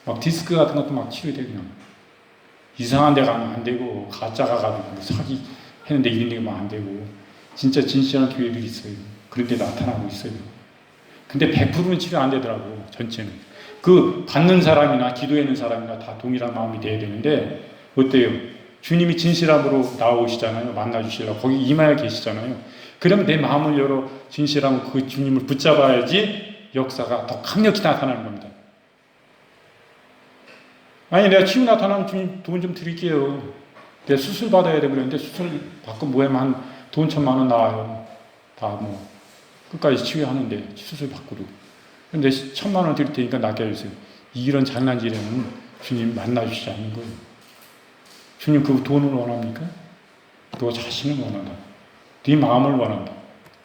막 디스크 같은 것도 막 치유되고 이상한 데 가면 안 되고 가짜가 가지고 뭐 사기 했는데 이런 데 가면 안 되고 진짜 진실한 교회들이 있어요. 그런 데 나타나고 있어요. 근데 100%는 치료 안 되더라고. 전체는. 그 받는 사람이나 기도하는 사람이나 다 동일한 마음이 돼야 되는데 어때요? 주님이 진실함으로 나오시잖아요. 만나주시려고. 거기 이마에 계시잖아요. 그럼 내 마음을 열어 진실함으로 그 주님을 붙잡아야지 역사가 더 강력히 나타나는 겁니다. 아니 내가 치유 나타나면 주님 돈 좀 드릴게요. 내가 수술 받아야 돼 그랬는데 수술 받고 뭐하면 한 돈 1,000,000원 나와요. 다 뭐 끝까지 치유하는데 수술 받고도. 근데 1,000,000원 드릴 테니까 낫게 해주세요. 이런 장난질에는 주님 만나주시지 않는 거예요. 주님 그 돈을 원합니까? 너 자신을 원한다. 네 마음을 원한다.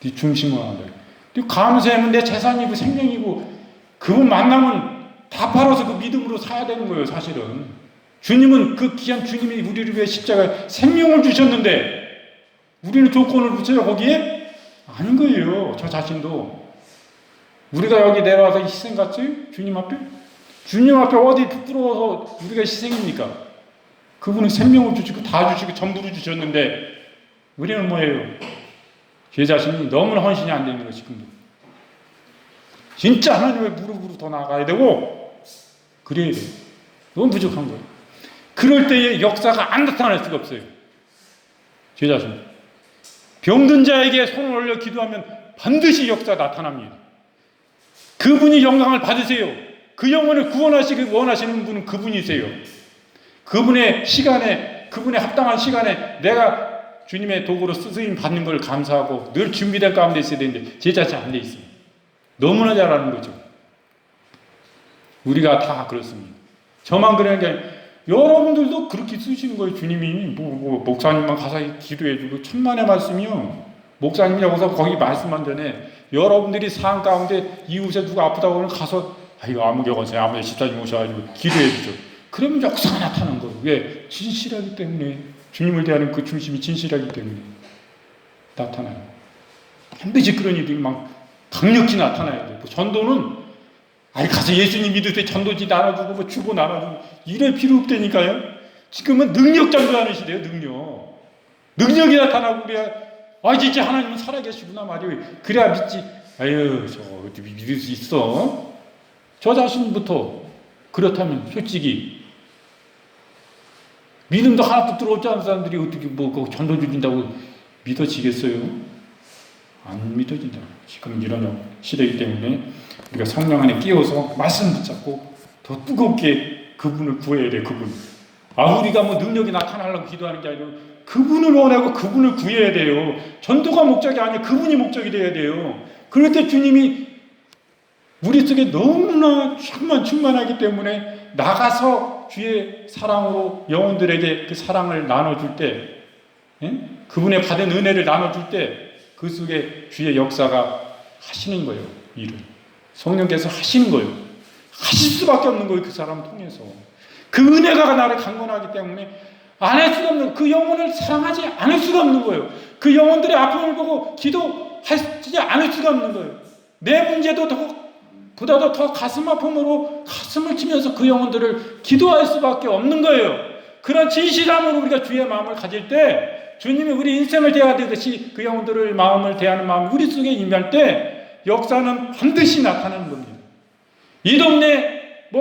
네 중심을 원한다. 네 감사하면 내 재산이고 생명이고 그분 만나면 다 팔아서 그 믿음으로 사야 되는 거예요. 사실은 주님은 그 귀한 주님이 우리를 위해 십자가에 생명을 주셨는데 우리는 조건을 붙여요 거기에? 아닌 거예요. 저 자신도 우리가 여기 내려와서 희생같이 주님 앞에? 주님 앞에 어디 부끄러워서 우리가 희생입니까? 그분은 생명을 주시고 다 주시고 전부를 주셨는데 우리는 뭐예요? 제 자신이 너무나 헌신이 안 되는 거지. 지금도 진짜 하나님의 무릎으로 더 나아가야 되고 그래야 돼요. 너무 부족한 거예요. 그럴 때의 역사가 안 나타날 수가 없어요. 제 자신 병든 자에게 손을 올려 기도하면 반드시 역사 나타납니다. 그분이 영광을 받으세요. 그 영혼을 구원하시기 원하시는 분은 그분이세요. 그분의 시간에, 그분의 합당한 시간에 내가 주님의 도구로 쓰임 받는 걸 감사하고 늘 준비된 가운데 있어야 되는데 제 자체 안 돼 있어요. 너무나 잘하는 거죠. 우리가 다 그렇습니다. 저만 그러는 게 아니라 여러분들도 그렇게 쓰시는 거예요. 주님이 목사님만 가서 기도해주고 천만의 말씀이요. 목사님이 여기서 거기 말씀만 전에 여러분들이 삶 가운데 이웃에 누가 아프다고 하면 가서 아이고 아무 경우세 아무 집사님 오셔가지고 기도해주죠. 그러면 역사가 나타나는 거예요. 왜? 진실하기 때문에 주님을 대하는 그 중심이 진실하기 때문에 나타나요. 반드시 그런 일들이 막 강력히 나타나야 돼요. 전도는 아니 가서 예수님 믿을 때 전도지 나눠주고 뭐 주고 나눠주고 이럴 필요 없다니까요. 지금은 능력 전도하는 시대예요. 능력이 나타나고 그래야 아 진짜 하나님은 살아계시구나 말이에요. 그래야 믿지. 아유 저 믿을 수 있어. 저 자신부터 그렇다면 솔직히 믿음도 하나도 들어오지 않은 사람들이 어떻게 뭐 전도 주신다고 믿어지겠어요? 안 믿어진다. 지금 이런 시대이기 때문에 우리가 성령 안에 끼워서 말씀 붙잡고 더 뜨겁게 그분을 구해야 돼. 그분. 우리가 뭐 능력이 나타나려고 기도하는 게 아니고 그분을 원하고 그분을 구해야 돼요. 전도가 목적이 아니라 그분이 목적이 돼야 돼요. 그럴 때 주님이 우리 속에 너무나 충만하기 때문에 나가서 주의 사랑으로 영혼들에게 그 사랑을 나눠줄 때, 그분의 받은 은혜를 나눠줄 때 그 속에 주의 역사가 하시는 거예요. 일을 성령께서 하시는 거예요. 하실 수밖에 없는 거예요. 그 사람을 통해서. 그 은혜가 나를 강건하기 때문에 안 할 수가 없는, 그 영혼을 사랑하지 않을 수가 없는 거예요. 그 영혼들의 아픔을 보고 기도하지 않을 수가 없는 거예요. 내 문제도 보다도 더 가슴 아픔으로 가슴을 치면서 그 영혼들을 기도할 수밖에 없는 거예요. 그런 진실함으로 우리가 주의 마음을 가질 때, 주님이 우리 인생을 대하듯이 그 영혼들을 마음을 대하는 마음이 우리 속에 임할 때 역사는 반드시 나타나는 겁니다. 이 동네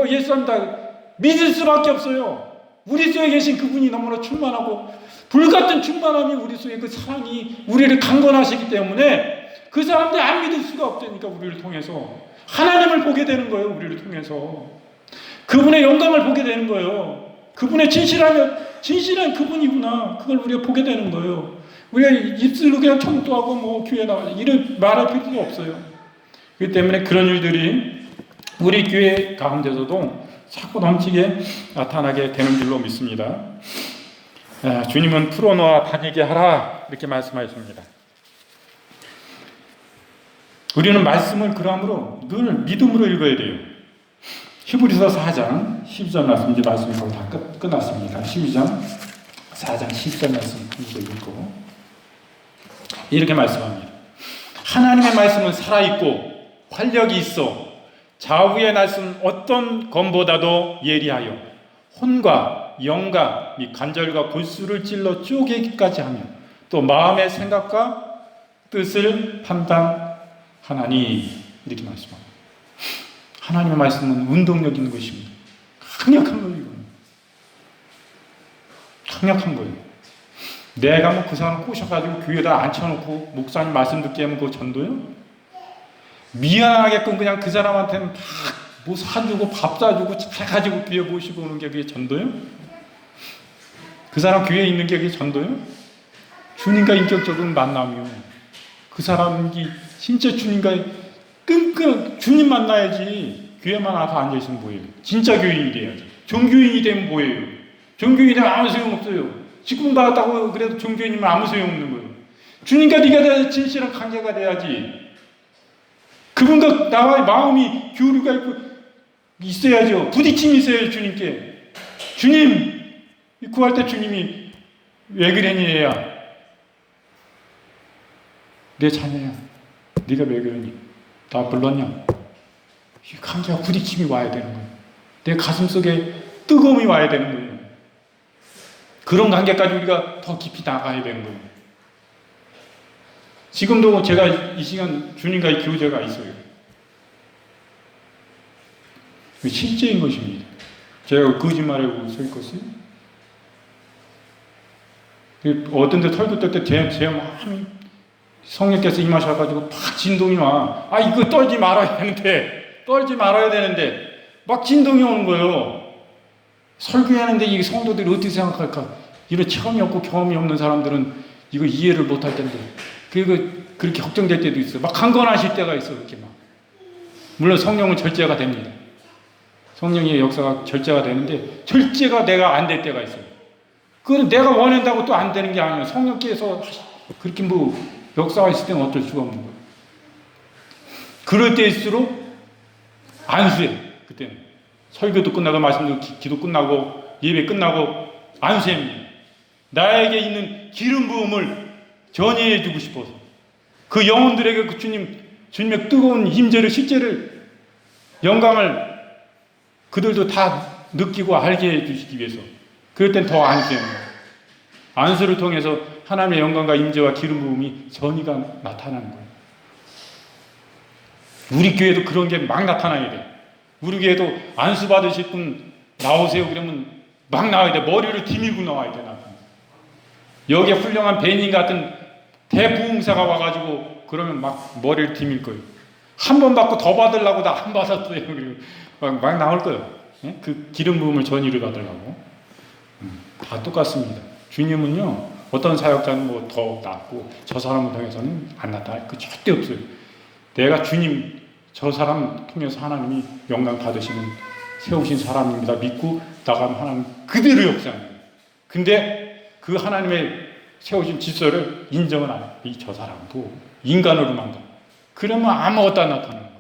예수 한다 믿을 수밖에 없어요. 우리 속에 계신 그분이 너무나 충만하고 불같은 충만함이 우리 속에 그 사랑이 우리를 강건하시기 때문에 그 사람들이 안 믿을 수가 없다니까. 우리를 통해서 하나님을 보게 되는 거예요. 우리를 통해서 그분의 영광을 보게 되는 거예요. 그분의 진실한 그분이구나, 그걸 우리가 보게 되는 거예요. 우리가 입술로 그냥 청도하고 교회 나가서 이를 말할 필요가 없어요. 그렇기 때문에 그런 일들이 우리 교회 가운데서도 자꾸 넘치게 나타나게 되는 줄로 믿습니다. 주님은 풀어놓아 다니게 하라, 이렇게 말씀하셨습니다. 우리는 말씀을 그러므로 늘 믿음으로 읽어야 돼요. 히브리서 4장 12절 말씀, 이제 말씀이 거의 다 끝났습니다. 12장 4장 10절 말씀 읽고 이렇게 말씀합니다. 하나님의 말씀은 살아있고 활력이 있어 좌우의 날선 어떤 검보다도 예리하여 혼과 영과 이 관절과 골수를 찔러 쪼개기까지 하며 또 마음의 생각과 뜻을 판단하나니, 이렇게 말씀합니다. 하나님의 말씀은 운동력 있는 것입니다. 강력한 거예요. 강력한 거예요. 내가 그 사람 꼬셔가지고 교회에다 앉혀놓고 목사님 말씀 듣게 하면 그거 전도요? 미안하게끔 그냥 그 사람한테는 다 사주고 밥 사주고 잘 가지고 교회 모시고 오는 게 그게 전도요? 그 사람 교회에 있는 게 그게 전도요? 주님과 인격적인 만남이요. 그 사람이 진짜 주님과 끈끈 주님 만나야지. 교회만 와서 앉아있으면 뭐예요? 진짜 교인이 돼야지. 종교인이 되면 뭐예요? 종교인이 되면 아무 소용없어요. 직분 받았다고 그래도 종교인이면 아무 소용없는 거예요. 주님과 네가 진실한 관계가 돼야지. 그분과 나와의 마음이 교류가 있어야죠. 부딪힘이 있어야죠. 주님께. 주님, 구할 때 주님이 왜 그러니 얘야? 내 자녀야. 네가 왜 그러니? 나 불렀냐? 이 관계가 부딪힘이 와야 되는 거예요. 내 가슴 속에 뜨거움이 와야 되는 거예요. 그런 관계까지 우리가 더 깊이 나가야 되는 거예요. 지금도 제가 이 시간 주님과의 교제가 있어요. 실제인 것입니다. 제가 거짓말하고 설 것을 어떤 데 털도 뗄 때 제 마음이 성령께서 임하셔가지고 막 진동이 와. 이거 떨지 말아야 되는데 막 진동이 오는 거예요. 설교하는데 이 성도들이 어떻게 생각할까? 이런 체험이 없고 경험이 없는 사람들은 이거 이해를 못할 텐데 그렇게 걱정될 때도 있어요. 막 강건하실 때가 있어요. 이렇게 막. 물론 성령은 절제가 됩니다. 성령의 역사가 절제가 되는데 절제가 내가 안 될 때가 있어요. 그건 내가 원한다고 또 안 되는 게 아니에요. 성령께서 그렇게 역사가 있을 때는 어쩔 수가 없는 거예요. 그럴 때일수록 안수해요. 그때는 설교도 끝나고 말씀도 기도 끝나고 예배 끝나고 안수합니다. 나에게 있는 기름 부음을 전이해 주고 싶어서 그 영혼들에게 그 주님의 뜨거운 임재를 실제를 영광을 그들도 다 느끼고 알게 해주시기 위해서 그럴 땐 더 안수합니다. 안수를 통해서 하나님의 영광과 임재와 기름 부음이 전이가 나타나는 거예요. 우리 교회도 그런 게 막 나타나야 돼. 우리 교회도 안수 받으실 분 나오세요 그러면 막 나와야 돼. 머리를 디밀고 나와야 돼. 여기에 훌륭한 배님 같은 대부흥사가 와가지고 그러면 막 머리를 디밀 거예요. 한 번 받고 더 받으려고 나 안 받았어요. 그리고 막 나올 거예요. 그 기름 부음을 전이를 받으려고. 다 똑같습니다. 주님은요 어떤 사역자는 더 낫고 저 사람을 통해서는 안 나타나요. 그 절대 없어요. 내가 주님 저 사람 통해서 하나님이 영광 받으시는 세우신 사람입니다 믿고 나가면 하나님 그대로 역사합니다. 근데 그 하나님의 세우신 질서를 인정은 안 해요. 저 사람도 인간으로 만다. 그러면 아무것도 안 나타나는 거예요.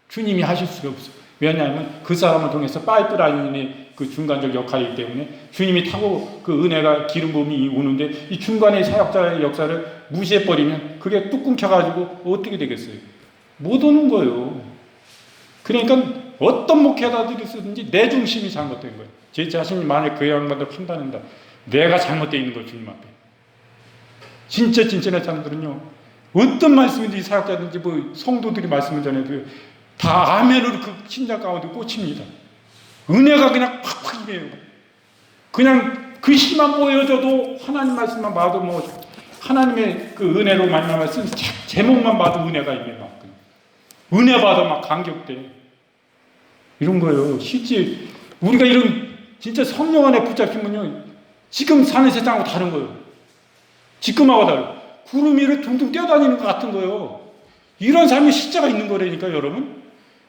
주님이 하실 수가 없어요. 왜냐하면 그 사람을 통해서 파이프라인의 그 중간적 역할이기 때문에 주님이 타고 그 은혜가 기름 부음이 오는데 이 중간의 사역자의 역사를 무시해버리면 그게 뚝 끊겨가지고 어떻게 되겠어요? 못 오는 거예요. 그러니까 어떤 목회자들이 쓰든지 내 중심이 잘못된 거예요. 제 자신이 만약 그 양반들 판단한다. 내가 잘못되어 있는 거 주님 앞에. 진짜 사람들은요. 어떤 말씀인지 사역자든지 뭐 성도들이 말씀을 전해도 다 아멘으로 그 심장 가운데 꽂힙니다. 은혜가 그냥 팍팍 임해요. 그냥 글씨만 보여줘도 하나님 말씀만 봐도 뭐 하나님의 그 은혜로 말미암아 쓴 제목만 봐도 은혜가 임해 막 은혜 받아 막 감격돼. 이런 거예요. 실제 우리가 이런 진짜 성령 안에 붙잡히면요 지금 사는 세상하고 다른 거예요. 지금하고 다르고 구름 위를 둥둥 뛰어다니는 것 같은 거예요. 이런 삶이 실제가 있는 거라니까 여러분.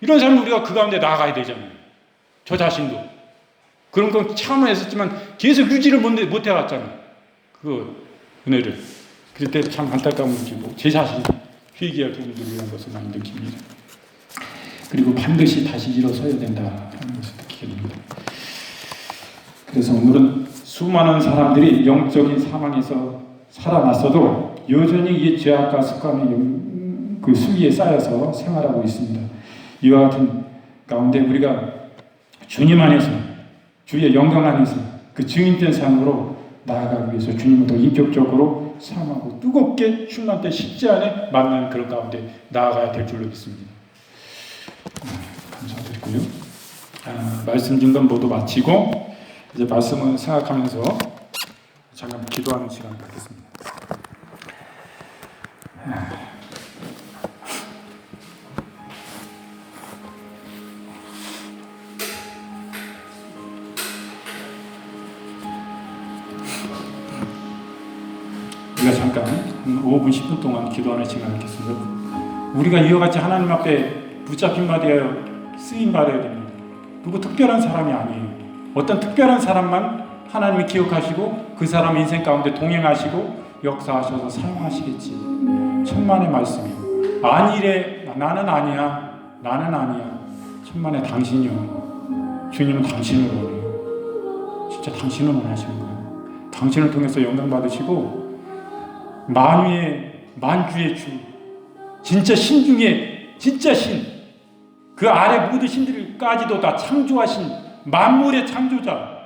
이런 삶을 우리가 그 가운데 나아가야 되잖아요. 저 자신도 그런 건 참여했었지만 계속 유지를 못 해왔잖아요. 그 은혜를. 그럴 때 참 안타까운 느끼고 제 자신 회개할 부분들을 위한 것을 많이 느낍니다. 그리고 반드시 다시 일어서야 된다 하는 것을 느끼게 됩니다. 그래서 오늘은 수많은 사람들이 영적인 사망에서 살아났어도 여전히 이 죄악과 습관의 그 수위에 쌓여서 생활하고 있습니다. 이와 같은 가운데 우리가 주님 안에서 주의 영광 안에서 그 증인된 삶으로 나아가기 위해서 주님을 더 인격적으로 사랑하고 뜨겁게 충만 때 십지 안에 만나는 그런 가운데 나아가야 될 줄로 믿습니다. 감사드리고요. 말씀 중간 모두 마치고 이제 말씀을 생각하면서 잠깐 기도하는 시간 갖겠습니다. 우리가 잠깐 한 5분, 10분 동안 기도하는 시간을 갖겠습니다. 우리가 이와 같이 하나님 앞에 붙잡힌 바 되어 쓰임 받아야 됩니다. 누구 특별한 사람이 아니에요. 어떤 특별한 사람만 하나님이 기억하시고 그 사람 인생 가운데 동행하시고 역사하셔서 사용하시겠지. 천만의 말씀이에요. 아니래. 나는 아니야. 나는 아니야. 천만의 당신이요. 주님은 당신을 원해요. 진짜 당신을 원하시는 거예요. 당신을 통해서 영광 받으시고 만위의 만주의 주, 진짜 신 중에 진짜 신, 그 아래 모든 신들까지도 다 창조하신 만물의 창조자,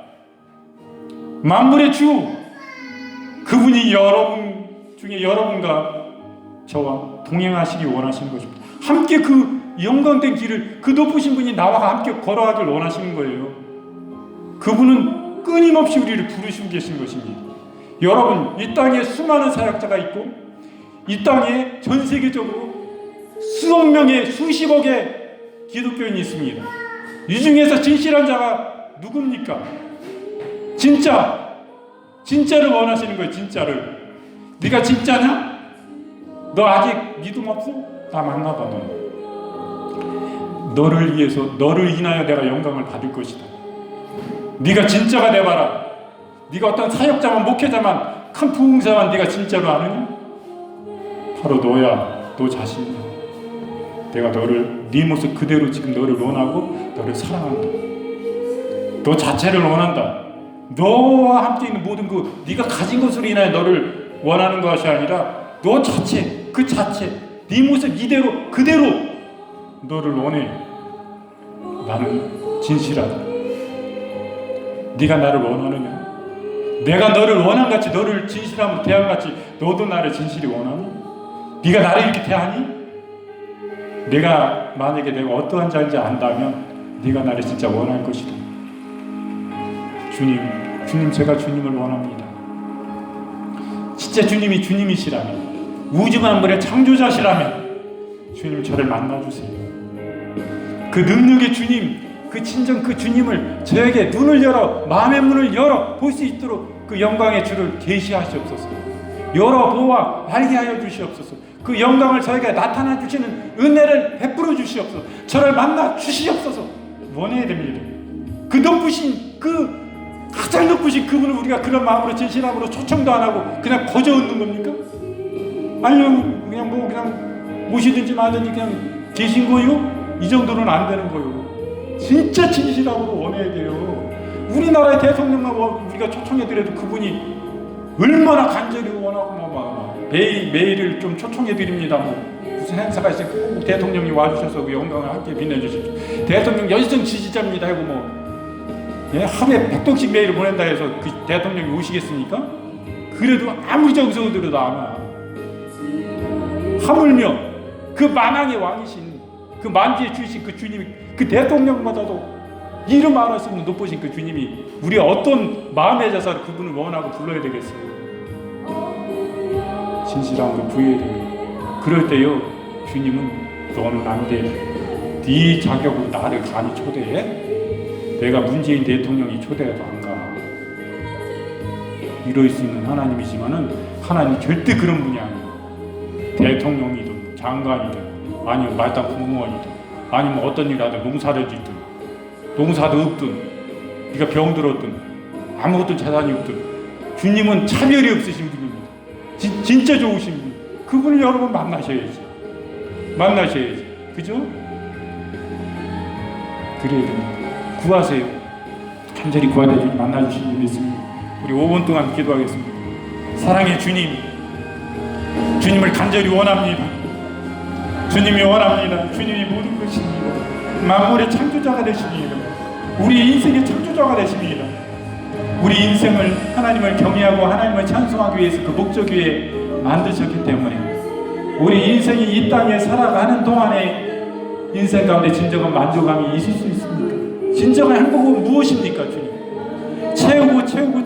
만물의 주, 그분이 여러분 중에 여러분과 저와 동행하시기 원하시는 것입니다. 함께 그 영광된 길을 그 높으신 분이 나와 함께 걸어가길 원하시는 거예요. 그분은 끊임없이 우리를 부르시고 계신 것입니다. 여러분, 이 땅에 수많은 사역자가 있고 이 땅에 전 세계적으로 수억 명의 수십억의 기독교인이 있습니다. 이 중에서 진실한 자가 누굽니까? 진짜를 원하시는 거예요. 진짜를. 네가 진짜냐? 너 아직 믿음 없어? 나 만나봐. 너를 위해서, 너를 인하여 내가 영광을 받을 것이다. 네가 진짜가 돼봐라. 네가 어떤 사역자만, 목회자만, 큰 부흥사만 네가 진짜로 아느냐? 바로 너야. 너 자신이야. 내가 너를, 네 모습 그대로 지금 너를 원하고 너를 사랑한다. 너 자체를 원한다. 너와 함께 있는 모든 네가 가진 것으로 인하여 너를 원하는 것이 아니라 너 자체, 그 자체, 네 모습 이대로 그대로 너를 원해. 나는 진실하다. 네가 나를 원하느냐? 내가 너를 원함같이, 너를 진실함으로 대함같이 너도 나를 진실히 원하니? 네가 나를 이렇게 대하니? 내가 만약에 내가 어떠한 자인지 안다면 네가 나를 진짜 원할 것이다. 주님, 제가 주님을 원합니다. 진짜 주님이 주님이시라면, 우주 만물의 창조자시라면 주님 저를 만나주세요. 그 능력의 주님, 그 친정 그 주님을 저에게 눈을 열어, 마음의 문을 열어 볼 수 있도록 그 영광의 주를 계시하시옵소서. 열어보아 알게 하여 주시옵소서. 그 영광을 저에게 나타나 주시는 은혜를 베풀어 주시옵소서. 저를 만나 주시옵소서. 원해야 됩니다. 그 높으신, 그 가장 높으신 그분을 우리가 그런 마음으로 진실함으로 초청도 안 하고 그냥 거저 얻는 겁니까? 아니면 그냥 모시든지 말든지 그냥 계신 거요? 이 정도는 안 되는 거요. 진짜 진실함으로 원해야 돼요. 우리나라의 대통령만 우리가 초청해드려도 그분이 얼마나 간절히 원하고 매일을 좀 초청해드립니다. 무슨 행사가 있으면 꼭 대통령이 와주셔서 그 영광을 함께 빛내주십시오. 대통령 열성 지지자입니다 하고 하루에 100통씩 메일을 보낸다 해서 그 대통령이 오시겠습니까? 그래도 아무리 정성들어도 안 와. 하물며 그 만왕의 왕이신 그 만주의 주이신 그 주님이 그 대통령마다도 이름 안 할 수 없는 높으신 그 주님이 우리의 어떤 마음의 자세로 그분을 원하고 불러야 되겠어요. 진실함으로 구해야 됩니다. 그럴 때요, 주님은 너는 안 돼. 네 자격으로 나를 감히 초대해? 내가 문재인 대통령이 초대해도 안 가. 이럴 수 있는 하나님이지만은 하나님 절대 그런 분이 아니에요. 대통령이든 장관이든 아니면 말단 공무원이든 아니면 어떤 일 하든 농사를 짓든 농사도 없든 네가 병들었든 아무것도 재산이 없든 주님은 차별이 없으신 분입니다. 진짜 좋으신 분. 그분을 여러분 만나셔야지. 그죠? 그래야 됩니다. 구하세요. 간절히 구하되 만나주신 분이 있습니다. 우리 5분 동안 기도하겠습니다. 사랑의 주님, 주님을 간절히 원합니다. 주님이 원합니다. 주님이 모든 것입니다. 만물의 창조자가 되십니다. 우리 인생의 창조자가 되십니다. 우리 인생을 하나님을 경외하고 하나님을 찬송하기 위해서 그 목적 위에 만드셨기 때문에 우리 인생이 이 땅에 살아가는 동안에 인생 가운데 진정한 만족감이 있을 수 있습니까? 진정한 행복은 무엇입니까, 주님?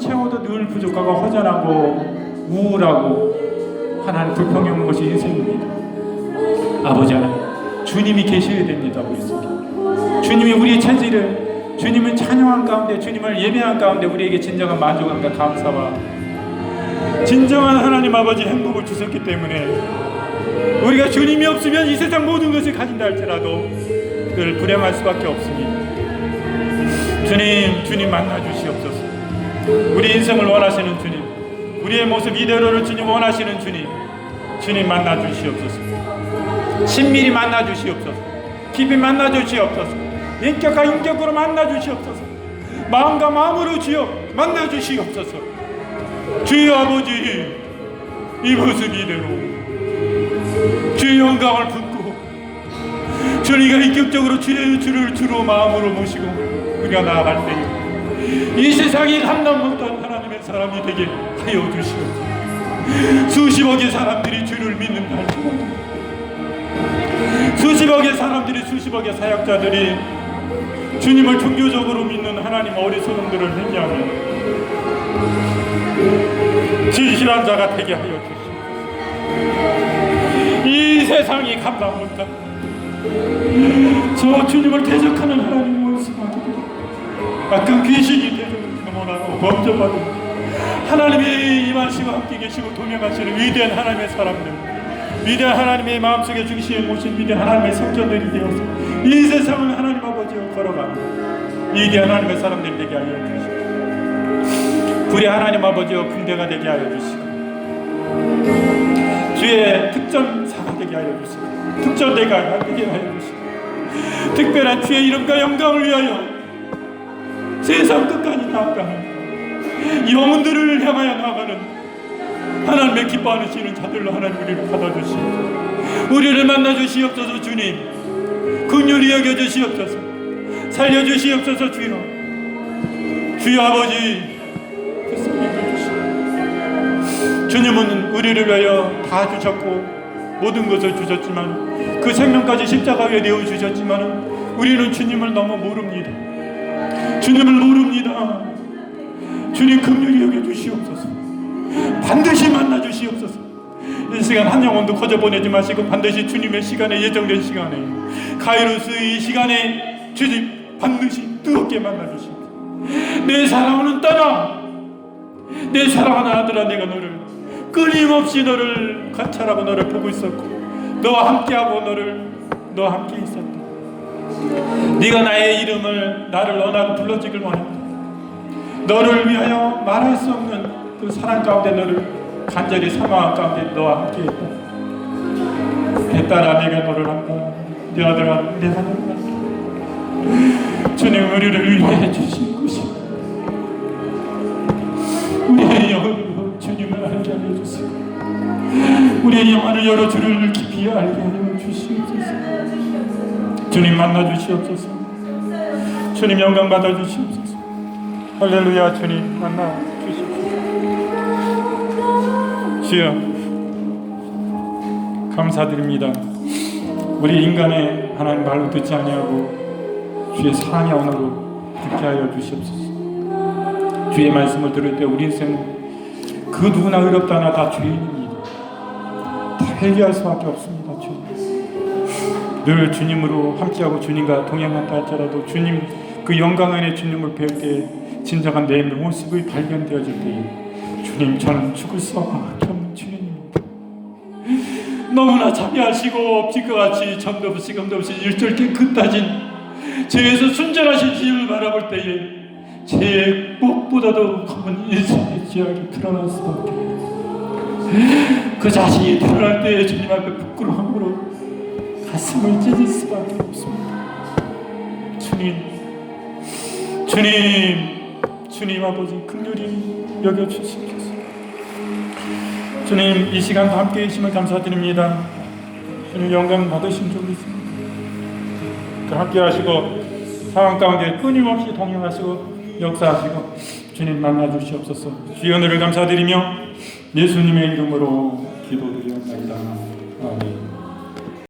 채우도 늘 부족하고 허전하고 우울하고 하나님 불평이 오는 것이 인생입니다. 아버지 하나님, 주님이 계셔야 됩니다. 주님이 우리의 체질을 주님을 찬양한 가운데 주님을 예배한 가운데 우리에게 진정한 만족감과 감사와 진정한 하나님 아버지 행복을 주셨기 때문에 우리가 주님이 없으면 이 세상 모든 것을 가진다 할지라도 늘 불행할 수밖에 없습니다. 주님 만나 주시옵소서. 우리 인생을 원하시는 주님, 우리의 모습 이대로를 주님 원하시는 주님 만나 주시옵소서. 친밀히 만나 주시옵소서. 깊이 만나 주시옵소서. 인격과 인격으로 만나 주시옵소서. 마음과 마음으로 주여 만나 주시옵소서. 주여 아버지, 이 모습 이대로 주의 영광을 품고 주님과 인격적으로 주를 주로 마음으로 모시고 우리가 나아갈 때 이 세상이 감당 못한 하나님의 사람이 되게 하여 주시옵소서. 수십억의 사람들이 주를 믿는 날처럼 수십억의 사람들이 수십억의 사역자들이 주님을 종교적으로 믿는 하나님 어리석음들을 회개하며 진실한 자가 되게 하여 주시옵소서. 이 세상이 감당 못한 저 주님을 대적하는 하나님 원수마귀들이 가끔 귀신이 대적을 경험하고 범죄받은 하나님의 임하시고 함께 계시고 동행하시는 위대한 하나님의 사람들, 위대한 하나님의 마음속에 중심에 모신 위대한 하나님의 성전들이 되어서 이 세상을 하나님 아버지와 걸어가는 위대한 하나님의 사람들이 되게 하여 주시고 불의 하나님 아버지와 군대가 되게 하여 주시고 주의 특전사가 되게 하여 주시고 특전대가 되게 하여 주시고 특별한 주의 이름과 영광을 위하여 세상 끝까지 나아가는 영혼들을 향하여 나아가는 하나님의 기뻐하시는 자들로 하나님 우리를 받아주시옵소서. 우리를 만나주시옵소서. 주님 긍휼히 여겨주시옵소서. 살려주시옵소서. 주여 아버지 주님은 우리를 위하여 다 주셨고 모든 것을 주셨지만 그 생명까지 십자가 위에 내어주셨지만 우리는 주님을 너무 모릅니다. 주님 긍휼히 여겨주시옵소서. 반드시 만나주시옵소서. 이 시간 한 영혼도 거저 보내지 마시고 반드시 주님의 시간에 예정된 시간에 카이로스 이 시간에 주님 반드시 뜨겁게 만나주시옵소서. 내 사랑하는 딸아, 내 사랑하는 아들아, 내가 너를 끊임없이 너를 관찰하고 너를 보고 있었고 너와 함께하고 너와 함께 있었다. 네가 나의 이름을 나를 원하고 불러주길 원한다. 너를 위하여 말할 수 없는 그 사랑 가운데 너를 간절히 사모한 가운데 너와 함께 있다. 내 딸아, 내가 너를 한다. 네 아들아, 내 하나님 한다. 주님 우리를 위해 주신 것입니다. 우리의 영혼으로 주님을 알게 하여 주시고 우리의 영혼을 열어 주를 깊이 알게 하여 주시옵소서. 주님 만나 주시옵소서. 주님 영광 받아 주시옵소서. 할렐루야. 주님 만나 주시옵소서. 주여 감사드립니다. 우리 인간의 하나님 말로 듣지 아니하고 주의 사랑의 언어로 듣게 하여 주시옵소서. 주의 말씀을 들을 때 우리 인생은 그 누구나 의롭다 하나 다 죄인입니다. 다 회개할 수밖에 없습니다. 주님 늘 주님으로 함께하고 주님과 동행한다 할지라도 주님 그 영광 안에 주님을 배울 때 진정한 내 모습이 발견되어질 때에 주님 저는 죽을 수밖에 없는 주님입니다. 너무나 자비하시고 업질과 같이 점도 없이 검도 없이 일절케 그따진 죄에서 순전하신 주님을 바라볼 때에 죄의 무엇보다도 검은 인생의 죄악이 드러날 수밖에 없습니다. 그 자신이 드러날 때에 주님 앞에 부끄러움으로 가슴을 찢을 수밖에 없습니다. 주님 아버지 긍휼히 여겨주시옵소서. 주님 이 시간도 함께 계심을 감사드립니다. 주님 영광 받으신 줄 믿습니다. 함께 하시고 상황 가운데 끊임없이 동행하시고 역사하시고 주님 만나 주시옵소서. 주의 은혜를 감사드리며 예수님의 이름으로 기도드리옵나이다. 아멘.